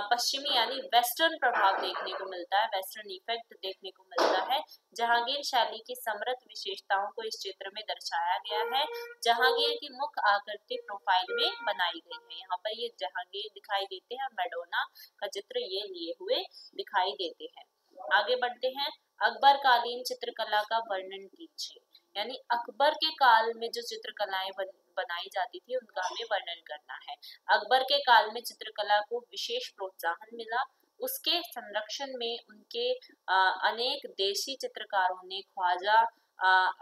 [SPEAKER 1] पश्चिमी यानी वेस्टर्न प्रभाव देखने को मिलता है, वेस्टर्न इफेक्ट देखने को मिलता है। जहांगीर शैली की समृद्ध विशेषताओं को इस चित्र में दर्शाया गया है। जहांगीर की मुख्य आकृति प्रोफाइल में बनाई गई है। यहाँ पर ये जहांगीर दिखाई देते हैं, मैडोना का चित्र ये लिए हुए दिखाई देते हैं। आगे बढ़ते हैं। अकबर कालीन चित्रकला का वर्णन कीजिए। यानी अकबर के काल में जो चित्रकलाएं बनाई जाती थी उनका हमें वर्णन करना है। अकबर के काल में चित्रकला को विशेष प्रोत्साहन मिला। उसके संरक्षण में उनके अनेक देशी चित्रकारों ने ख्वाजा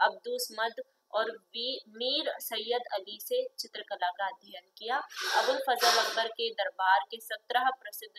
[SPEAKER 1] अब्दुस मद और मीर सैयद अली से चित्रकला का अध्ययन किया। अबुल फजल अकबर के दरबार के 17 प्रसिद्ध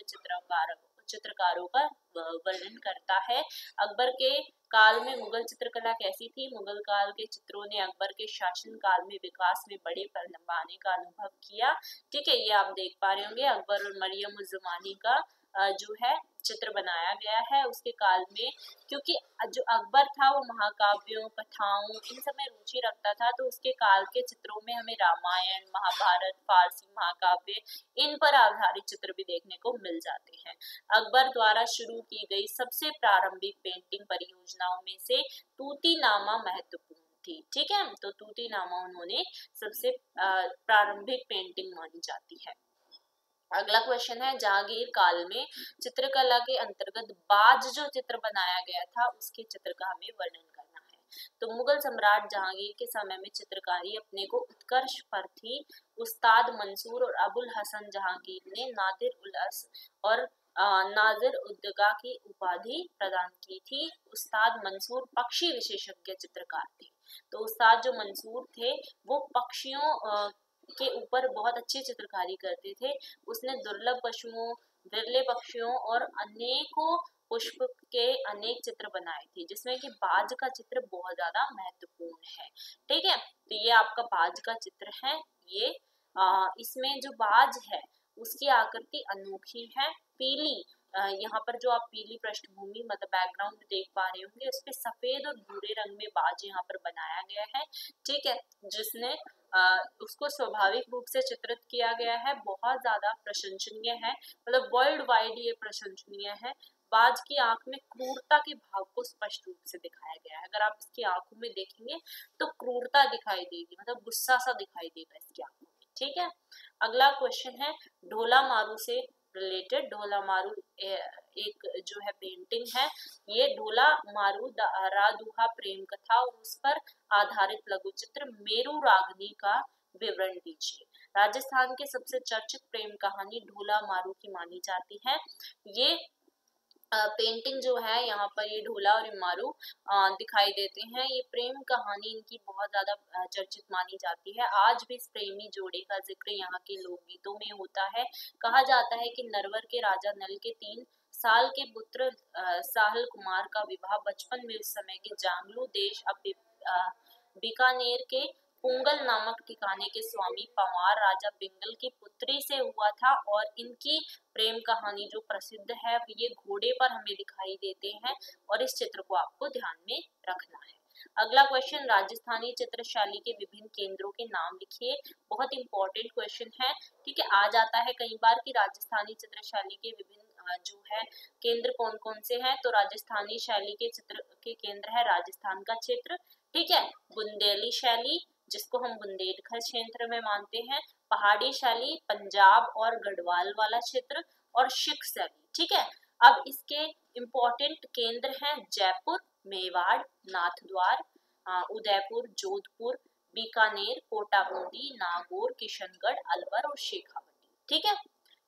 [SPEAKER 1] चित्रकारों का वर्णन करता है। अकबर के काल में मुगल चित्रकला कैसी थी? मुगल काल के चित्रों ने अकबर के शासन काल में विकास में बड़े पैमाने का अनुभव किया। ठीक है, ये आप देख पा रहे होंगे अकबर और मरियम उज़ ज़मानी का जो है चित्र बनाया गया है उसके काल में, क्योंकि जो अकबर था वो महाकाव्यों, कथाओं, इन सब में रुचि रखता था, तो उसके काल के चित्रों में हमें रामायण, महाभारत, फारसी महाकाव्य, इन पर आधारित चित्र भी देखने को मिल जाते हैं। अकबर द्वारा शुरू की गई सबसे प्रारंभिक पेंटिंग परियोजनाओं में से तूतीनामा महत्वपूर्ण थी। ठीक है, तो तूतीनामा उन्होंने सबसे प्रारंभिक पेंटिंग मानी जाती है। अगला क्वेश्चन है, जहांगीर काल में चित्रकला के अंतर्गत बाज जो चित्र बनाया गया था उसके चित्र का हमें वर्णन करना है। तो मुगल सम्राट जहांगीर के समय में चित्रकारी अपने को उत्कर्ष पर थी। उस्ताद मंसूर और अबुल हसन जहांगीर ने नादिर उल अस और नादिर उद्दगा की उपाधि प्रदान की थी। उस्ताद मंसूर पक्षी विशेषज्ञ चित्रकार थे। तो उस्ताद जो मंसूर थे वो पक्षियों के ऊपर बहुत अच्छी चित्रकारी करते थे। उसने दुर्लभ पशुओं, विरले पक्षियों और अनेकों पुष्प के अनेक चित्र बनाए थे, जिसमें कि बाज का चित्र बहुत ज्यादा महत्वपूर्ण है। ठीक है, तो ये आपका बाज का चित्र है। ये इसमें जो बाज है उसकी आकृति अनोखी है, पीली। यहाँ पर जो आप पीली पृष्ठभूमि मतलब बैकग्राउंड देख पा रहे होंगे उस पे सफेद और भूरे रंग में बाज यहाँ पर बनाया गया है। ठीक है, जिसने उसको स्वाभाविक रूप से चित्रित किया गया है, बहुत ज्यादा प्रशंसनीय है, मतलब वर्ल्ड वाइड ये प्रशंसनीय है। बाज की आंख में क्रूरता के भाव को स्पष्ट रूप से दिखाया गया है। अगर आप इसकी आंखों में देखेंगे तो क्रूरता दिखाई देगी, मतलब गुस्सा सा दिखाई देगा इसकी आंखों में। ठीक है, अगला क्वेश्चन है ढोला मारू से रिलेटेड। ढोला मारू एक जो है पेंटिंग है, ये ढोला मारू रादुहा प्रेम कथा और उस पर आधारित लघु चित्र मेरू रागनी का विवरण दीजिए। राजस्थान के सबसे चर्चित प्रेम कहानी ढोला मारू की मानी जाती है। ये पेंटिंग जो है यहाँ पर ये ढोला और मारू दिखाई देते हैं। ये प्रेम कहानी इनकी बहुत ज्यादा चर्चित मानी जाती है। आज भी इस प्रेमी जोड़े का जिक्र यहाँ के लोकगीतों में होता है। कहा जाता है कि नरवर के राजा नल के 3 साल के पुत्र साहल कुमार का विवाह बचपन में उस समय के जांगलू देश अब बीकानेर के पुंगल नामक ठिकाने के स्वामी पंवार राजा बिंगल की पुत्री से हुआ था। और इनकी प्रेम कहानी जो प्रसिद्ध है ये घोड़े पर हमें दिखाई देते हैं और इस चित्र को आपको ध्यान में रखना है। अगला क्वेश्चन, राजस्थानी चित्रशैली के विभिन्न केंद्रों के नाम लिखिए। बहुत इंपॉर्टेंट क्वेश्चन है। ठीक है, आ जाता है कई बार कि राजस्थानी चित्रशैली के विभिन्न जो है केंद्र कौन कौन से हैं। तो राजस्थानी शैली के चित्र के केंद्र है राजस्थान का क्षेत्र। ठीक है, बुंदेली शैली जिसको हम बुंदेलखंड क्षेत्र में मानते हैं, पहाड़ी शैली पंजाब और गढ़वाल वाला क्षेत्र, और सिख शैली। ठीक है, अब इसके इम्पोर्टेंट केंद्र हैं जयपुर, मेवाड़, नाथद्वार, उदयपुर, जोधपुर, बीकानेर, कोटा बूंदी, नागौर, किशनगढ़, अलवर और शेखावटी। ठीक है,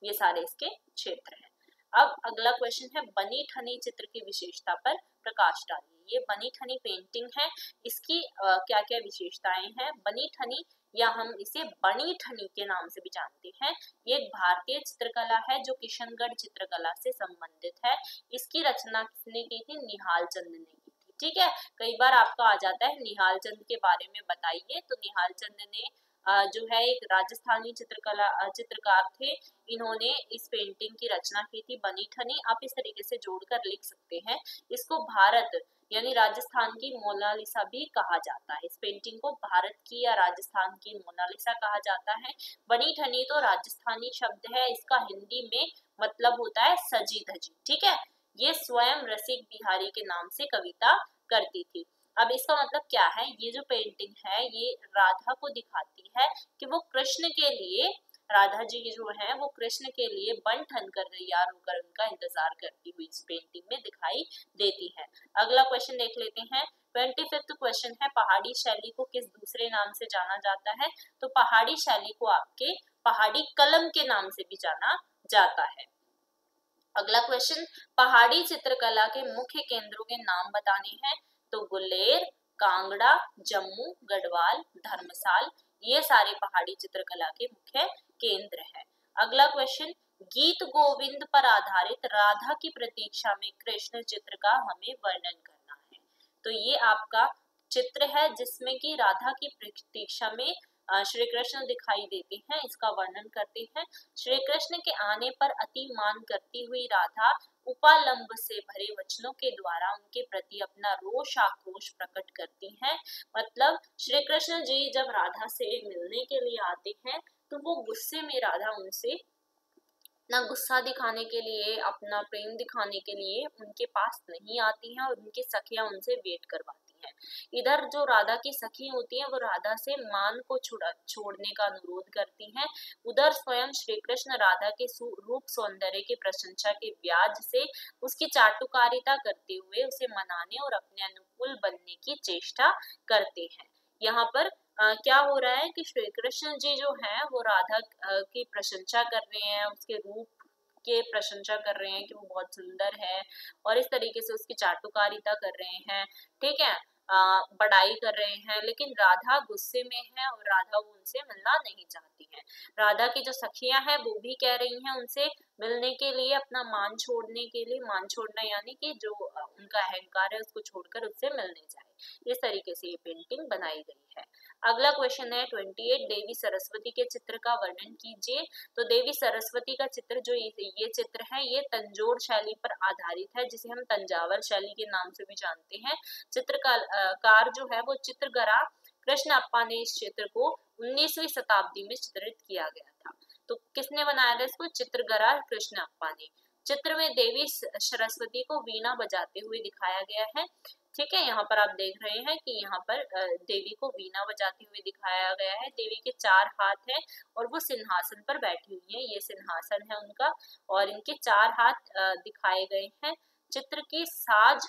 [SPEAKER 1] ये सारे इसके क्षेत्र हैं। अब अगला क्वेश्चन है, बनी ठनी चित्र की विशेषता पर प्रकाश डालिए। ये बनी ठनी पेंटिंग है, इसकी क्या क्या विशेषताएं हैं। बनी ठनी या हम इसे बनी ठनी के नाम से भी जानते हैं, ये एक भारतीय चित्रकला है जो किशनगढ़ चित्रकला से संबंधित है। इसकी रचना किसने की थी? निहाल चंद ने की थी। ठीक है, कई बार आपका आ जाता है निहाल चंद के बारे में बताइए, तो निहाल चंद ने जो है एक राजस्थानी चित्रकार थे। इन्होंने इस पेंटिंग की रचना की थी बनी ठनी। आप इस तरीके से जोड़कर लिख सकते हैं। इसको भारत यानी राजस्थान की मोनालिसा भी कहा जाता है। इस पेंटिंग को भारत की या राजस्थान की मोनालिसा कहा जाता है। बनी ठनी तो राजस्थानी शब्द है, इसका हिंदी में मतलब होता है सजी धजी। ठीक है, ये स्वयं रसिक बिहारी के नाम से कविता करती थी। अब इसका मतलब क्या है? ये जो पेंटिंग है ये राधा को दिखाती है कि वो कृष्ण के लिए, राधा जी जो है वो कृष्ण के लिए बन ठन कर तैयार होकर उनका इंतजार करती हुई इस पेंटिंग में दिखाई देती है। अगला क्वेश्चन देख लेते हैं। 25th क्वेश्चन है, पहाड़ी शैली को किस दूसरे नाम से जाना जाता है? तो पहाड़ी शैली को आपके पहाड़ी कलम के नाम से भी जाना जाता है। अगला क्वेश्चन, पहाड़ी चित्रकला के मुख्य केंद्रों के नाम बताने हैं। तो गुलेर, कांगड़ा, जम्मू, गढ़वाल, धर्मशाल, ये सारे पहाड़ी चित्रकला के मुख्य केंद्र हैं। अगला क्वेश्चन, गीत गोविंद पर आधारित राधा की प्रतीक्षा में कृष्ण चित्र का हमें वर्णन करना है। तो ये आपका चित्र है जिसमें कि राधा की प्रतीक्षा में श्री कृष्ण दिखाई देते हैं, इसका वर्णन करते हैं। श्री कृष्ण के आने पर अति मान करती हुई राधा उपालंब से भरे वचनों के द्वारा उनके प्रति अपना रोष आक्रोश प्रकट करती हैं। मतलब श्री कृष्ण जी जब राधा से मिलने के लिए आते हैं तो वो गुस्से में राधा उनसे अपना गुस्सा दिखाने के लिए, अपना प्रेम दिखाने के लिए उनके पास नहीं आती हैं और उनकी सखियां उनसे वेट करवाती हैं। इधर जो राधा की सखी होती हैं वो राधा से मान को छोड़ने का अनुरोध करती हैं। उधर स्वयं श्री कृष्ण राधा के रूप सौंदर्य की प्रशंसा के ब्याज से उसकी चाटुकारिता करते हुए उसे मनाने और अपने अनुकूल बनने की चेष्टा करते हैं। यहाँ पर क्या हो रहा है कि श्री कृष्ण जी जो हैं वो राधा की प्रशंसा कर रहे हैं, उसके रूप के प्रशंसा कर रहे हैं कि वो बहुत सुंदर है और इस तरीके से उसकी चाटुकारिता कर रहे हैं, ठीक है, बड़ाई कर रहे हैं। लेकिन राधा गुस्से में है और राधा वो उनसे मिलना नहीं चाहती है। राधा की जो सखियां हैं वो भी कह रही हैं उनसे मिलने के लिए, अपना मान छोड़ने के लिए, मान छोड़ना यानी कि जो उनका अहंकार है उसको छोड़कर उससे मिलने जाए। इस तरीके से ये पेंटिंग बनाई गई है। अगला क्वेश्चन है 28, देवी सरस्वती के चित्र का वर्णन कीजिए। तो देवी सरस्वती का चित्र जो ये चित्र है ये तंजौर शैली पर आधारित है, जिसे हम तंजावर शैली के नाम से भी जानते हैं। चित्रकार जो है वो चित्रगरा कृष्ण अप्पा ने इस चित्र को 19वीं शताब्दी में चित्रित किया गया था। तो किसने बनाया था इसको? चित्रगरा कृष्ण अप्पा ने। चित्र में देवी सरस्वती को वीणा बजाते हुए दिखाया गया है, ठीक है। यहाँ पर आप देख रहे हैं कि यहाँ पर देवी को वीणा बजाते हुए दिखाया गया है। देवी के 4 हाथ हैं और वो सिंहासन पर बैठी हुई है, ये सिंहासन है उनका और इनके 4 हाथ दिखाए गए हैं। चित्र की साज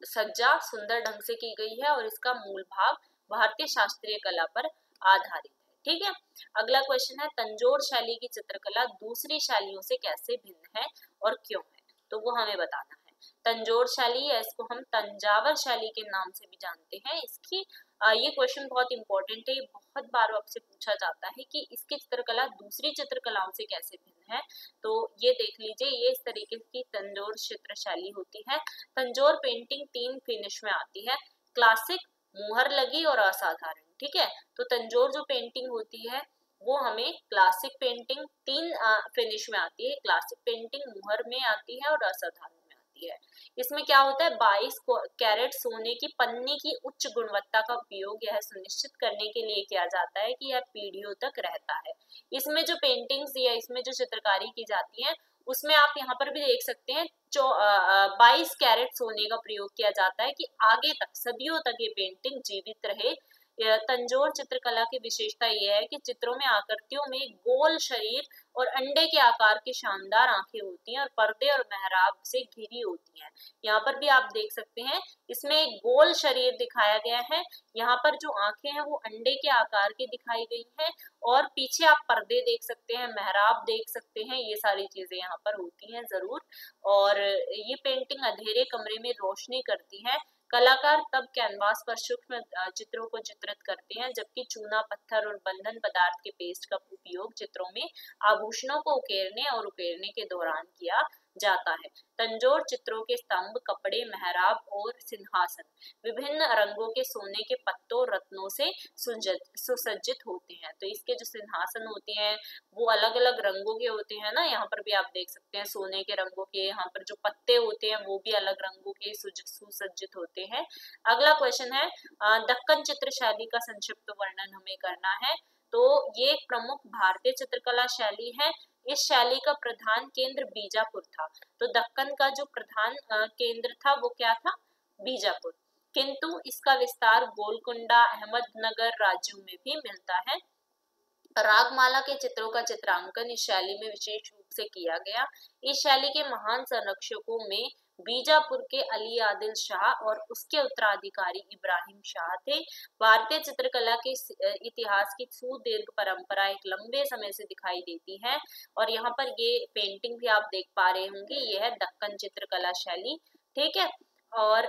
[SPEAKER 1] सज्जा सुंदर ढंग से की गई है और इसका मूल भाग भारतीय शास्त्रीय कला पर आधारित है, ठीक है। अगला क्वेश्चन है, तंजौर शैली की चित्रकला दूसरी शैलियों से कैसे भिन्न है और क्यों है? तो वो हमें बताना है। तंजौर शैली या इसको हम तंजावर शैली के नाम से भी जानते हैं। इसकी ये क्वेश्चन बहुत इंपॉर्टेंट है, ये बहुत बार आपसे पूछा जाता है कि इसकी चित्रकला दूसरी चित्रकलाओं से कैसे भिन्न है। तो ये देख लीजिए, ये इस तरीके की तंजौर चित्र शैली होती है। तंजौर पेंटिंग 3 फिनिश में आती है, क्लासिक, मुहर लगी और असाधारण, ठीक है। तो तंजौर जो पेंटिंग होती है वो हमें क्लासिक पेंटिंग 3 फिनिश में आती है, क्लासिक पेंटिंग मुहर में आती है और असाधारण में आती है। इसमें क्या होता है, 22 कैरेट सोने की पन्नी की उच्च गुणवत्ता का उपयोग यह सुनिश्चित करने के लिए किया जाता है कि यह पीढ़ियों तक रहता है। इसमें जो पेंटिंग्स या इसमें जो चित्रकारी की जाती है उसमें आप यहाँ पर भी देख सकते हैं 22 कैरेट सोने का प्रयोग किया जाता है कि आगे तक, सदियों तक ये पेंटिंग जीवित रहे। तंजौर चित्रकला की विशेषता यह है कि चित्रों में आकृतियों में गोल शरीर और अंडे के आकार की शानदार आंखें होती हैं और पर्दे और मेहराब से घिरी होती हैं। यहाँ पर भी आप देख सकते हैं, इसमें एक गोल शरीर दिखाया गया है, यहाँ पर जो आंखें हैं वो अंडे के आकार की दिखाई गई हैं और पीछे आप पर्दे देख सकते हैं, मेहराब देख सकते हैं, ये सारी चीजें यहाँ पर होती हैं जरूर। और ये पेंटिंग अंधेरे कमरे में रोशनी करती है। कलाकार तब कैनवास पर सूक्ष्म चित्रों को चित्रित करते हैं, जबकि चूना, पत्थर और बंधन पदार्थ के पेस्ट का उपयोग चित्रों में आभूषणों को उकेरने और उकेरने के दौरान किया जाता है। तंजौर चित्रों के स्तंभ, कपड़े, मेहराब और सिंहासन विभिन्न रंगों के सोने के पत्तों, रत्नों से सुसज्जित होते हैं। तो इसके जो सिंहासन होते हैं वो अलग अलग रंगों के होते हैं ना, यहाँ पर भी आप देख सकते हैं सोने के रंगों के। यहाँ पर जो पत्ते होते हैं वो भी अलग रंगों के सुसज्जित होते हैं। अगला क्वेश्चन है, दक्कन चित्र शैली का संक्षिप्त वर्णन हमें करना है। तो ये एक प्रमुख भारतीय चित्रकला शैली है। इस शैली का प्रधान केंद्र बीजापुर था। तो दक्कन का जो प्रधान केंद्र था वो क्या था? बीजापुर। किंतु इसका विस्तार गोलकुंडा, अहमदनगर राज्यों में भी मिलता है। रागमाला के चित्रों का चित्रांकन इस शैली में विशेष रूप से किया गया। इस शैली के महान संरक्षकों में बीजापुर के अली आदिल शाह और उसके उत्तराधिकारी इब्राहिम शाह थे। भारतीय चित्रकला के इतिहास की सुदीर्घ परंपरा एक लंबे समय से दिखाई देती है। और यहाँ पर ये पेंटिंग भी आप देख पा रहे होंगे, ये है दक्कन चित्रकला शैली, ठीक है। और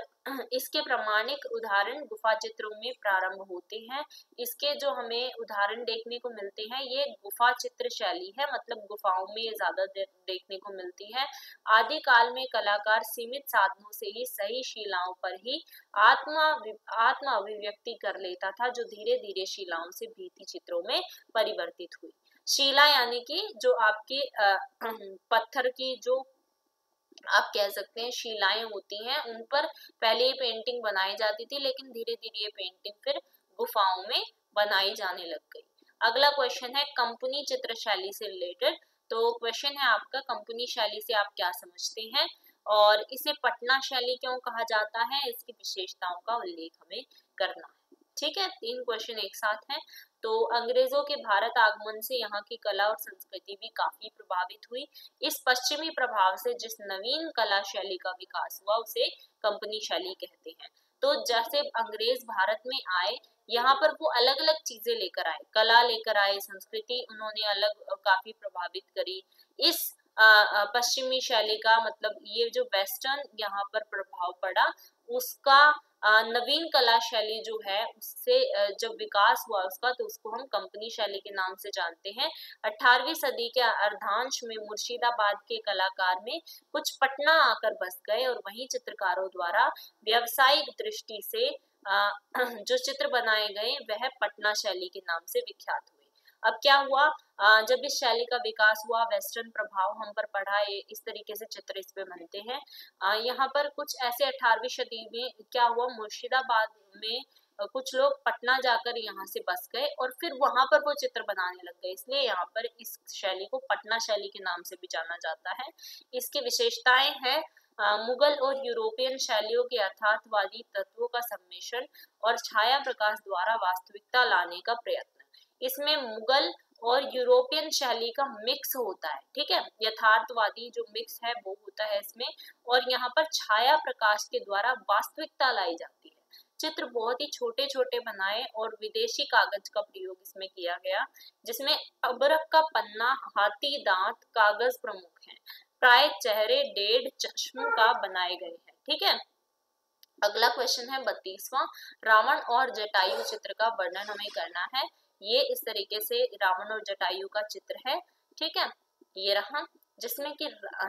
[SPEAKER 1] इसके प्रमाणिक उदाहरण गुफा चित्रों में प्रारंभ होते हैं। इसके जो हमें उदाहरण देखने को मिलते हैं ये गुफा चित्र शैली है, मतलब गुफाओं में ये ज्यादा देखने को मिलती है। आदि काल में कलाकार सीमित साधनों से ही सही शिलाओं पर ही आत्मा अभिव्यक्ति कर लेता था, जो धीरे धीरे शिलाओं से भित्ति चित्रों में परिवर्तित हुई। शिला यानी कि जो आपकी पत्थर की जो आप कह सकते हैं शिलाएं होती हैं, उन पर पहले ही पेंटिंग बनाई जाती थी, लेकिन धीरे धीरे ये पेंटिंग फिर गुफाओं में बनाई जाने लग गई। अगला क्वेश्चन है कंपनी चित्र शैली से रिलेटेड। तो क्वेश्चन है आपका, कंपनी शैली से आप क्या समझते हैं और इसे पटना शैली क्यों कहा जाता है, इसकी विशेषताओं का उल्लेख हमें करना है। ठीक है, 3 क्वेश्चन एक साथ हैं। तो अंग्रेजों के भारत आगमन से यहाँ की कला और संस्कृति भी काफी प्रभावित हुई। इस पश्चिमी प्रभाव से जिस नवीन कला शैली का विकास हुआ उसे कंपनी शैली कहते हैं। तो जैसे अंग्रेज भारत में आए, यहाँ पर वो अलग अलग चीजें लेकर आए, कला लेकर आए, संस्कृति उन्होंने अलग काफी प्रभावित करी। इस पश्चिमी शैली का मतलब ये जो वेस्टर्न यहाँ पर प्रभाव पड़ा, उसका नवीन कला शैली जो है उससे जब विकास हुआ उसका, तो उसको हम कंपनी शैली के नाम से जानते हैं। 18वीं सदी के अर्धांश में मुर्शिदाबाद के कलाकार में कुछ पटना आकर बस गए और वहीं चित्रकारों द्वारा व्यावसायिक दृष्टि से जो चित्र बनाए गए वह पटना शैली के नाम से विख्यात हुए। अब क्या हुआ, जब इस शैली का विकास हुआ, वेस्टर्न प्रभाव हम पर पड़ा, इस तरीके से चित्र इस पे बनते हैं। यहाँ पर कुछ ऐसे 18वीं सदी में क्या हुआ, मुर्शिदाबाद में कुछ लोग पटना जाकर यहाँ से बस गए और फिर वहां पर वो चित्र बनाने लग गए, इसलिए यहाँ पर इस शैली को पटना शैली के नाम से भी जाना जाता है। इसकी विशेषताएं हैं मुगल और यूरोपियन शैलियों के यथार्थवादी तत्वों का सम्मिश्रण और छाया प्रकाश द्वारा वास्तविकता लाने का प्रयत्न। इसमें मुगल और यूरोपियन शैली का मिक्स होता है, ठीक है, यथार्थवादी जो मिक्स है वो होता है इसमें, और यहाँ पर छाया प्रकाश के द्वारा वास्तविकता लाई जाती है। चित्र बहुत ही छोटे छोटे बनाए और विदेशी कागज का प्रयोग इसमें किया गया, जिसमें अबरक का पन्ना, हाथी दांत कागज प्रमुख हैं। प्राय चेहरे 1.5 चश्मों का बनाए गए हैं, ठीक है। अगला क्वेश्चन है 32वां, रावण और जटायु चित्र का वर्णन हमें करना है। ये इस तरीके से रावण और जटायु का चित्र है, ठीक है, ये रहा, जिसमें कि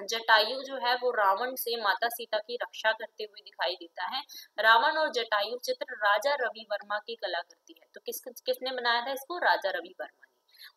[SPEAKER 1] जटायु जो है वो रावण से माता सीता की रक्षा करते हुए दिखाई देता है। रावण और जटायु चित्र राजा रवि वर्मा की कलाकृति है। तो किसने बनाया था इसको, राजा रवि वर्मा ने।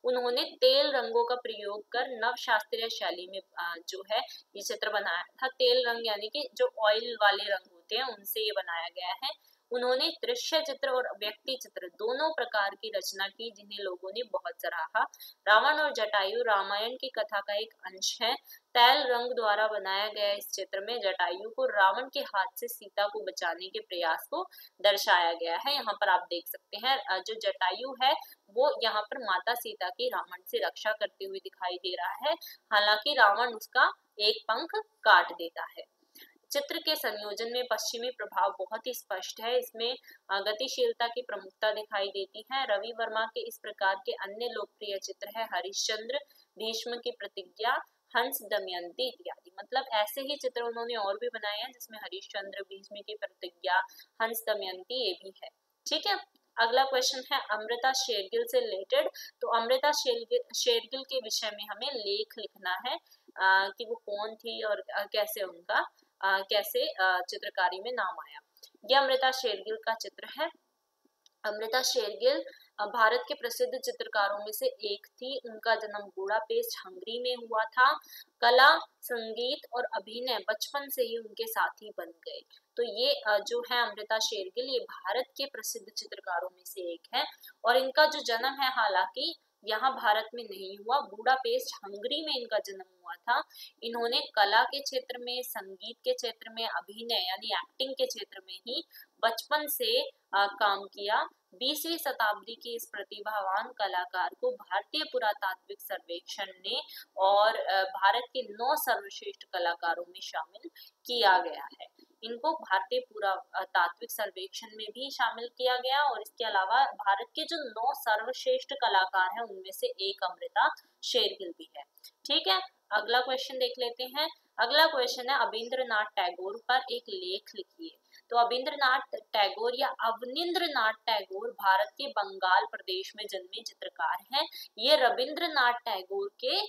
[SPEAKER 1] उन्होंने तेल रंगों का प्रयोग कर नव शास्त्रीय शैली में जो है ये चित्र बनाया था। तेल रंग यानी कि जो ऑयल वाले रंग होते हैं उनसे ये बनाया गया है। उन्होंने दृश्य चित्र और व्यक्ति चित्र दोनों प्रकार की रचना की, जिन्हें लोगों ने बहुत सराहा। रावण और जटायु रामायण की कथा का एक अंश है। तैल रंग द्वारा बनाया गया इस चित्र में जटायु को रावण के हाथ से सीता को बचाने के प्रयास को दर्शाया गया है। यहाँ पर आप देख सकते हैं जो जटायु है वो यहाँ पर माता सीता की रावण से रक्षा करते हुए दिखाई दे रहा है, हालांकि रावण उसका एक पंख काट देता है। चित्र के संयोजन में पश्चिमी प्रभाव बहुत ही स्पष्ट है। इसमें गतिशीलता की प्रमुखता दिखाई देती है। रवि वर्मा के इस प्रकार के अन्य लोकप्रिय चित्र है हरिश्चंद्र, भीष्म की प्रतिज्ञा, हंस, दमयंती इत्यादि। मतलब ऐसे ही चित्र उन्होंने और भी बनाए हैं जिसमें हरिश्चंद्र, भीष्म की प्रतिज्ञा, हंस, दमयंती ये भी है, ठीक है। अगला क्वेश्चन है अमृता शेरगिल से रिलेटेड। तो अमृता शेरगिल के विषय में हमें लेख लिखना है कि वो कौन थी और कैसे उनका कैसे चित्रकारी में नाम आया। यह अमृता शेरगिल का चित्र है। अमृता शेरगिल भारत के प्रसिद्ध चित्रकारों में से एक थी। उनका जन्म बुडापेस्ट हंगरी में हुआ था। कला, संगीत और अभिनय बचपन से ही उनके साथी बन गए। तो ये जो है अमृता शेरगिल, ये भारत के प्रसिद्ध चित्रकारों में से एक है। और इनका जो जन्म है हालांकि यहाँ भारत में नहीं हुआ, बुडापेस्ट हंगरी में इनका जन्म हुआ था। इन्होंने कला के क्षेत्र में, संगीत के क्षेत्र में, अभिनय यानी एक्टिंग के क्षेत्र में ही बचपन से काम किया। 20वीं शताब्दी के इस प्रतिभावान कलाकार को भारतीय पुरातात्विक सर्वेक्षण ने और भारत के 9 सर्वश्रेष्ठ कलाकारों में शामिल किया गया है। इनको भारतीय पुरातात्विक सर्वेक्षण में भी शामिल किया गया और इसके अलावा भारत के जो 9 सर्वश्रेष्ठ कलाकार हैं उनमें से एक अमृता शेरगिल भी है। ठीक है, अगला क्वेश्चन देख लेते हैं। अगला क्वेश्चन है अविंद्रनाथ टैगोर पर एक लेख लिखिए। तो अविंद्रनाथ टैगोर या अवनिंद्रनाथ टैगोर भारत के बंगाल प्रदेश में जन्मे चित्रकार हैं। ये रविंद्रनाथ टैगोर के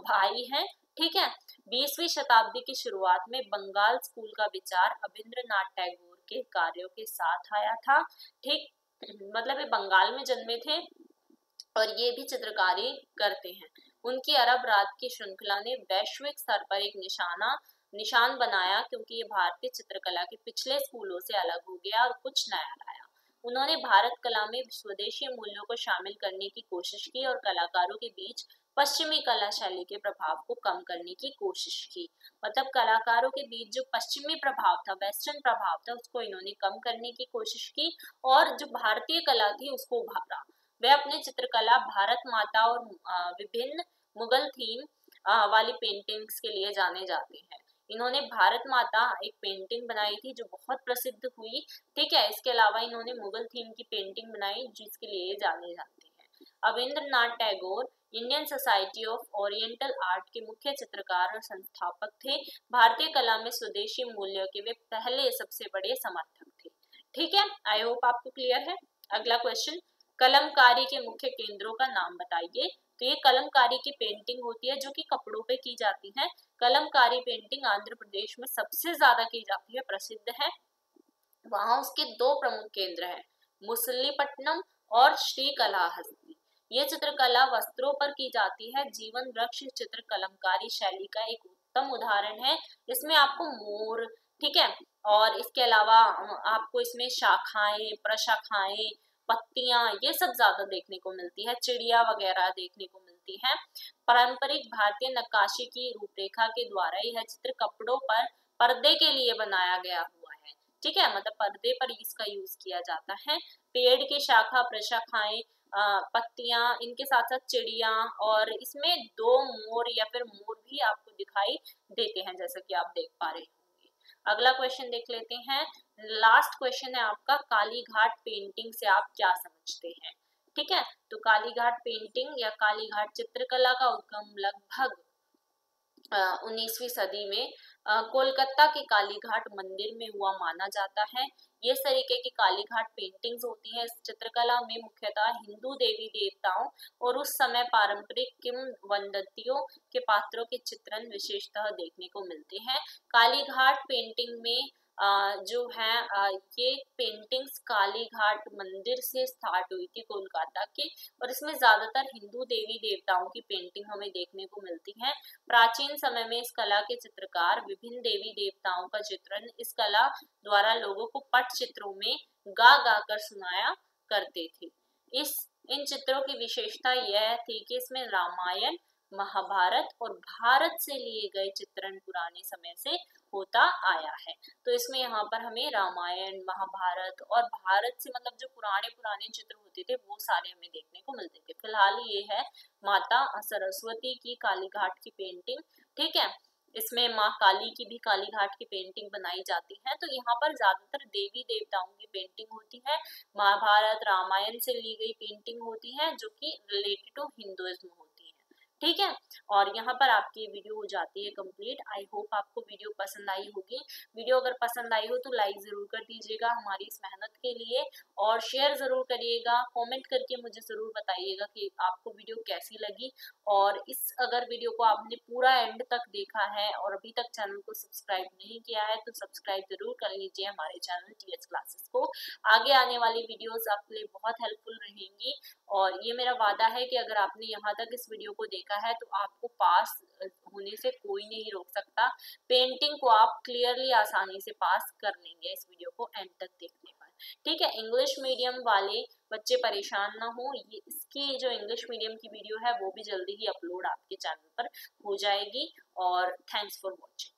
[SPEAKER 1] भाई हैं। ठीक है, 20वीं शताब्दी की शुरुआत में बंगाल स्कूल का विचार अविंद्रनाथ टैगोर के कार्यों के साथ आया था। ठीक, मतलब ये बंगाल में जन्मे थे और ये भी चित्रकारी करते हैं। उनकी अरब रात की श्रृंखला ने वैश्विक स्तर पर एक निशान बनाया, क्योंकि ये भारतीय चित्रकला के पिछले स्कूलों से अलग हो गया और कुछ नया लाया। उन्होंने भारत कला में स्वदेशी मूल्यों को शामिल करने की कोशिश की और कलाकारों के बीच पश्चिमी कला शैली के प्रभाव को कम करने की कोशिश की। मतलब कलाकारों के बीच जो पश्चिमी प्रभाव था, वेस्टर्न प्रभाव था, उसको इन्होंने कम करने की कोशिश की और जो भारतीय कला थी उसको उभारा। वे अपने चित्रकला भारत माता और विभिन्न मुगल थीम वाली पेंटिंग्स के लिए जाने जाते हैं। इन्होंने भारत माता एक पेंटिंग बनाई थी जो बहुत प्रसिद्ध हुई। ठीक है, इसके अलावा इन्होंने मुगल थीम की पेंटिंग बनाई जिसके लिए जाने जाते हैं। Abanindranath Tagore Indian society of oriental art के मुख्य चित्रकार और संस्थापक थे। भारतीय कला में स्वदेशी मूल्यों के वे पहले सबसे बड़े समर्थक थे। ठीक है, आई होप आपको क्लियर है। अगला क्वेश्चन, कलमकारी के मुख्य केंद्रों का नाम बताइए। तो ये कलमकारी की पेंटिंग होती है जो कि कपड़ों पे की जाती है। कलमकारी पेंटिंग आंध्र प्रदेश में सबसे ज्यादा की जाती है, प्रसिद्ध है। वहां उसके 2 प्रमुख केंद्र हैं, मुसल्लीपट्टनम और श्रीकालाहस्ती। ये चित्रकला वस्त्रों पर की जाती है। जीवन वृक्ष चित्र कलमकारी शैली का एक उत्तम उदाहरण है। इसमें आपको मोर, ठीक है, और इसके अलावा आपको इसमें शाखाएं, प्रशाखाएं, पत्तियां, ये सब ज्यादा देखने को मिलती है। चिड़िया वगैरह देखने को मिलती है। पारंपरिक भारतीय नक्काशी की रूपरेखा के द्वारा यह चित्र कपड़ों पर पर्दे के लिए बनाया गया हुआ है। ठीक है, मतलब पर्दे पर इसका यूज किया जाता है। पेड़ की शाखा, प्रशाखाएं, पत्तियां, इनके साथ साथ चिड़िया और इसमें 2 मोर या फिर मोर भी आपको दिखाई देते हैं, जैसा कि आप देख पा रहे होंगे। अगला क्वेश्चन देख लेते हैं। लास्ट क्वेश्चन है आपका, कालीघाट पेंटिंग से आप क्या समझते हैं। ठीक है, तो कालीघाट पेंटिंग या कालीघाट चित्रकला का उद्गम लगभग 19वीं सदी में कोलकाता के कालीघाट मंदिर में हुआ माना जाता है। ये तरीके की कालीघाट पेंटिंग्स होती हैं। इस चित्रकला में मुख्यतः हिंदू देवी देवताओं और उस समय पारंपरिक किंवदंतियों के पात्रों के चित्रण विशेषतः देखने को मिलते हैं। कालीघाट पेंटिंग में जो है ये पेंटिंग्स कालीघाट मंदिर से स्टार्ट हुई थी कोलकाता के, और इसमें ज्यादातर हिंदू देवी देवताओं की पेंटिंग हमें देखने को मिलती है। प्राचीन समय में इस कला के चित्रकार विभिन्न देवी देवताओं का चित्रण इस कला द्वारा लोगों को पट चित्रों में गा गा कर सुनाया करते थे। इन चित्रों की विशेषता यह थी कि इसमें रामायण, महाभारत और भारत से लिए गए चित्रण पुराने समय से होता आया है। तो इसमें यहाँ पर हमें रामायण, महाभारत और भारत से मतलब जो पुराने चित्र होते थे वो सारे हमें देखने को मिलते थे। फिलहाल ये है माता सरस्वती की कालीघाट की पेंटिंग। ठीक है, इसमें माँ काली की भी कालीघाट की पेंटिंग बनाई जाती है। तो यहाँ पर ज्यादातर देवी देवताओं की पेंटिंग होती है। महाभारत, रामायण से ली गई पेंटिंग होती है जो कि रिलेटेड टू हिंदुइज्म होती है। ठीक है, और यहाँ पर आपकी वीडियो हो जाती है कंप्लीट। आई होप आपको वीडियो पसंद आई होगी। वीडियो अगर पसंद आई हो तो लाइक जरूर कर दीजिएगा हमारी इस मेहनत के लिए, और शेयर जरूर करिएगा। कमेंट करके मुझे जरूर बताइएगा कि आपको वीडियो कैसी लगी। और इस अगर वीडियो को आपने पूरा एंड तक देखा है और अभी तक चैनल को सब्सक्राइब नहीं किया है तो सब्सक्राइब जरूर कर लीजिए हमारे चैनल टीएच क्लासेस को। आगे आने वाली वीडियोस आपके लिए बहुत हेल्पफुल रहेंगी, और ये मेरा वादा है कि अगर आपने यहाँ तक इस वीडियो को देखा है तो आपको पास होने से कोई नहीं रोक सकता। पेंटिंग को आप क्लियरली आसानी से पास कर लेंगे इस वीडियो को एंड तक देखने पर। ठीक है, इंग्लिश मीडियम वाले बच्चे परेशान ना हो, ये इसकी जो इंग्लिश मीडियम की वीडियो है वो भी जल्दी ही अपलोड आपके चैनल पर हो जाएगी। और थैंक्स फॉर वॉचिंग।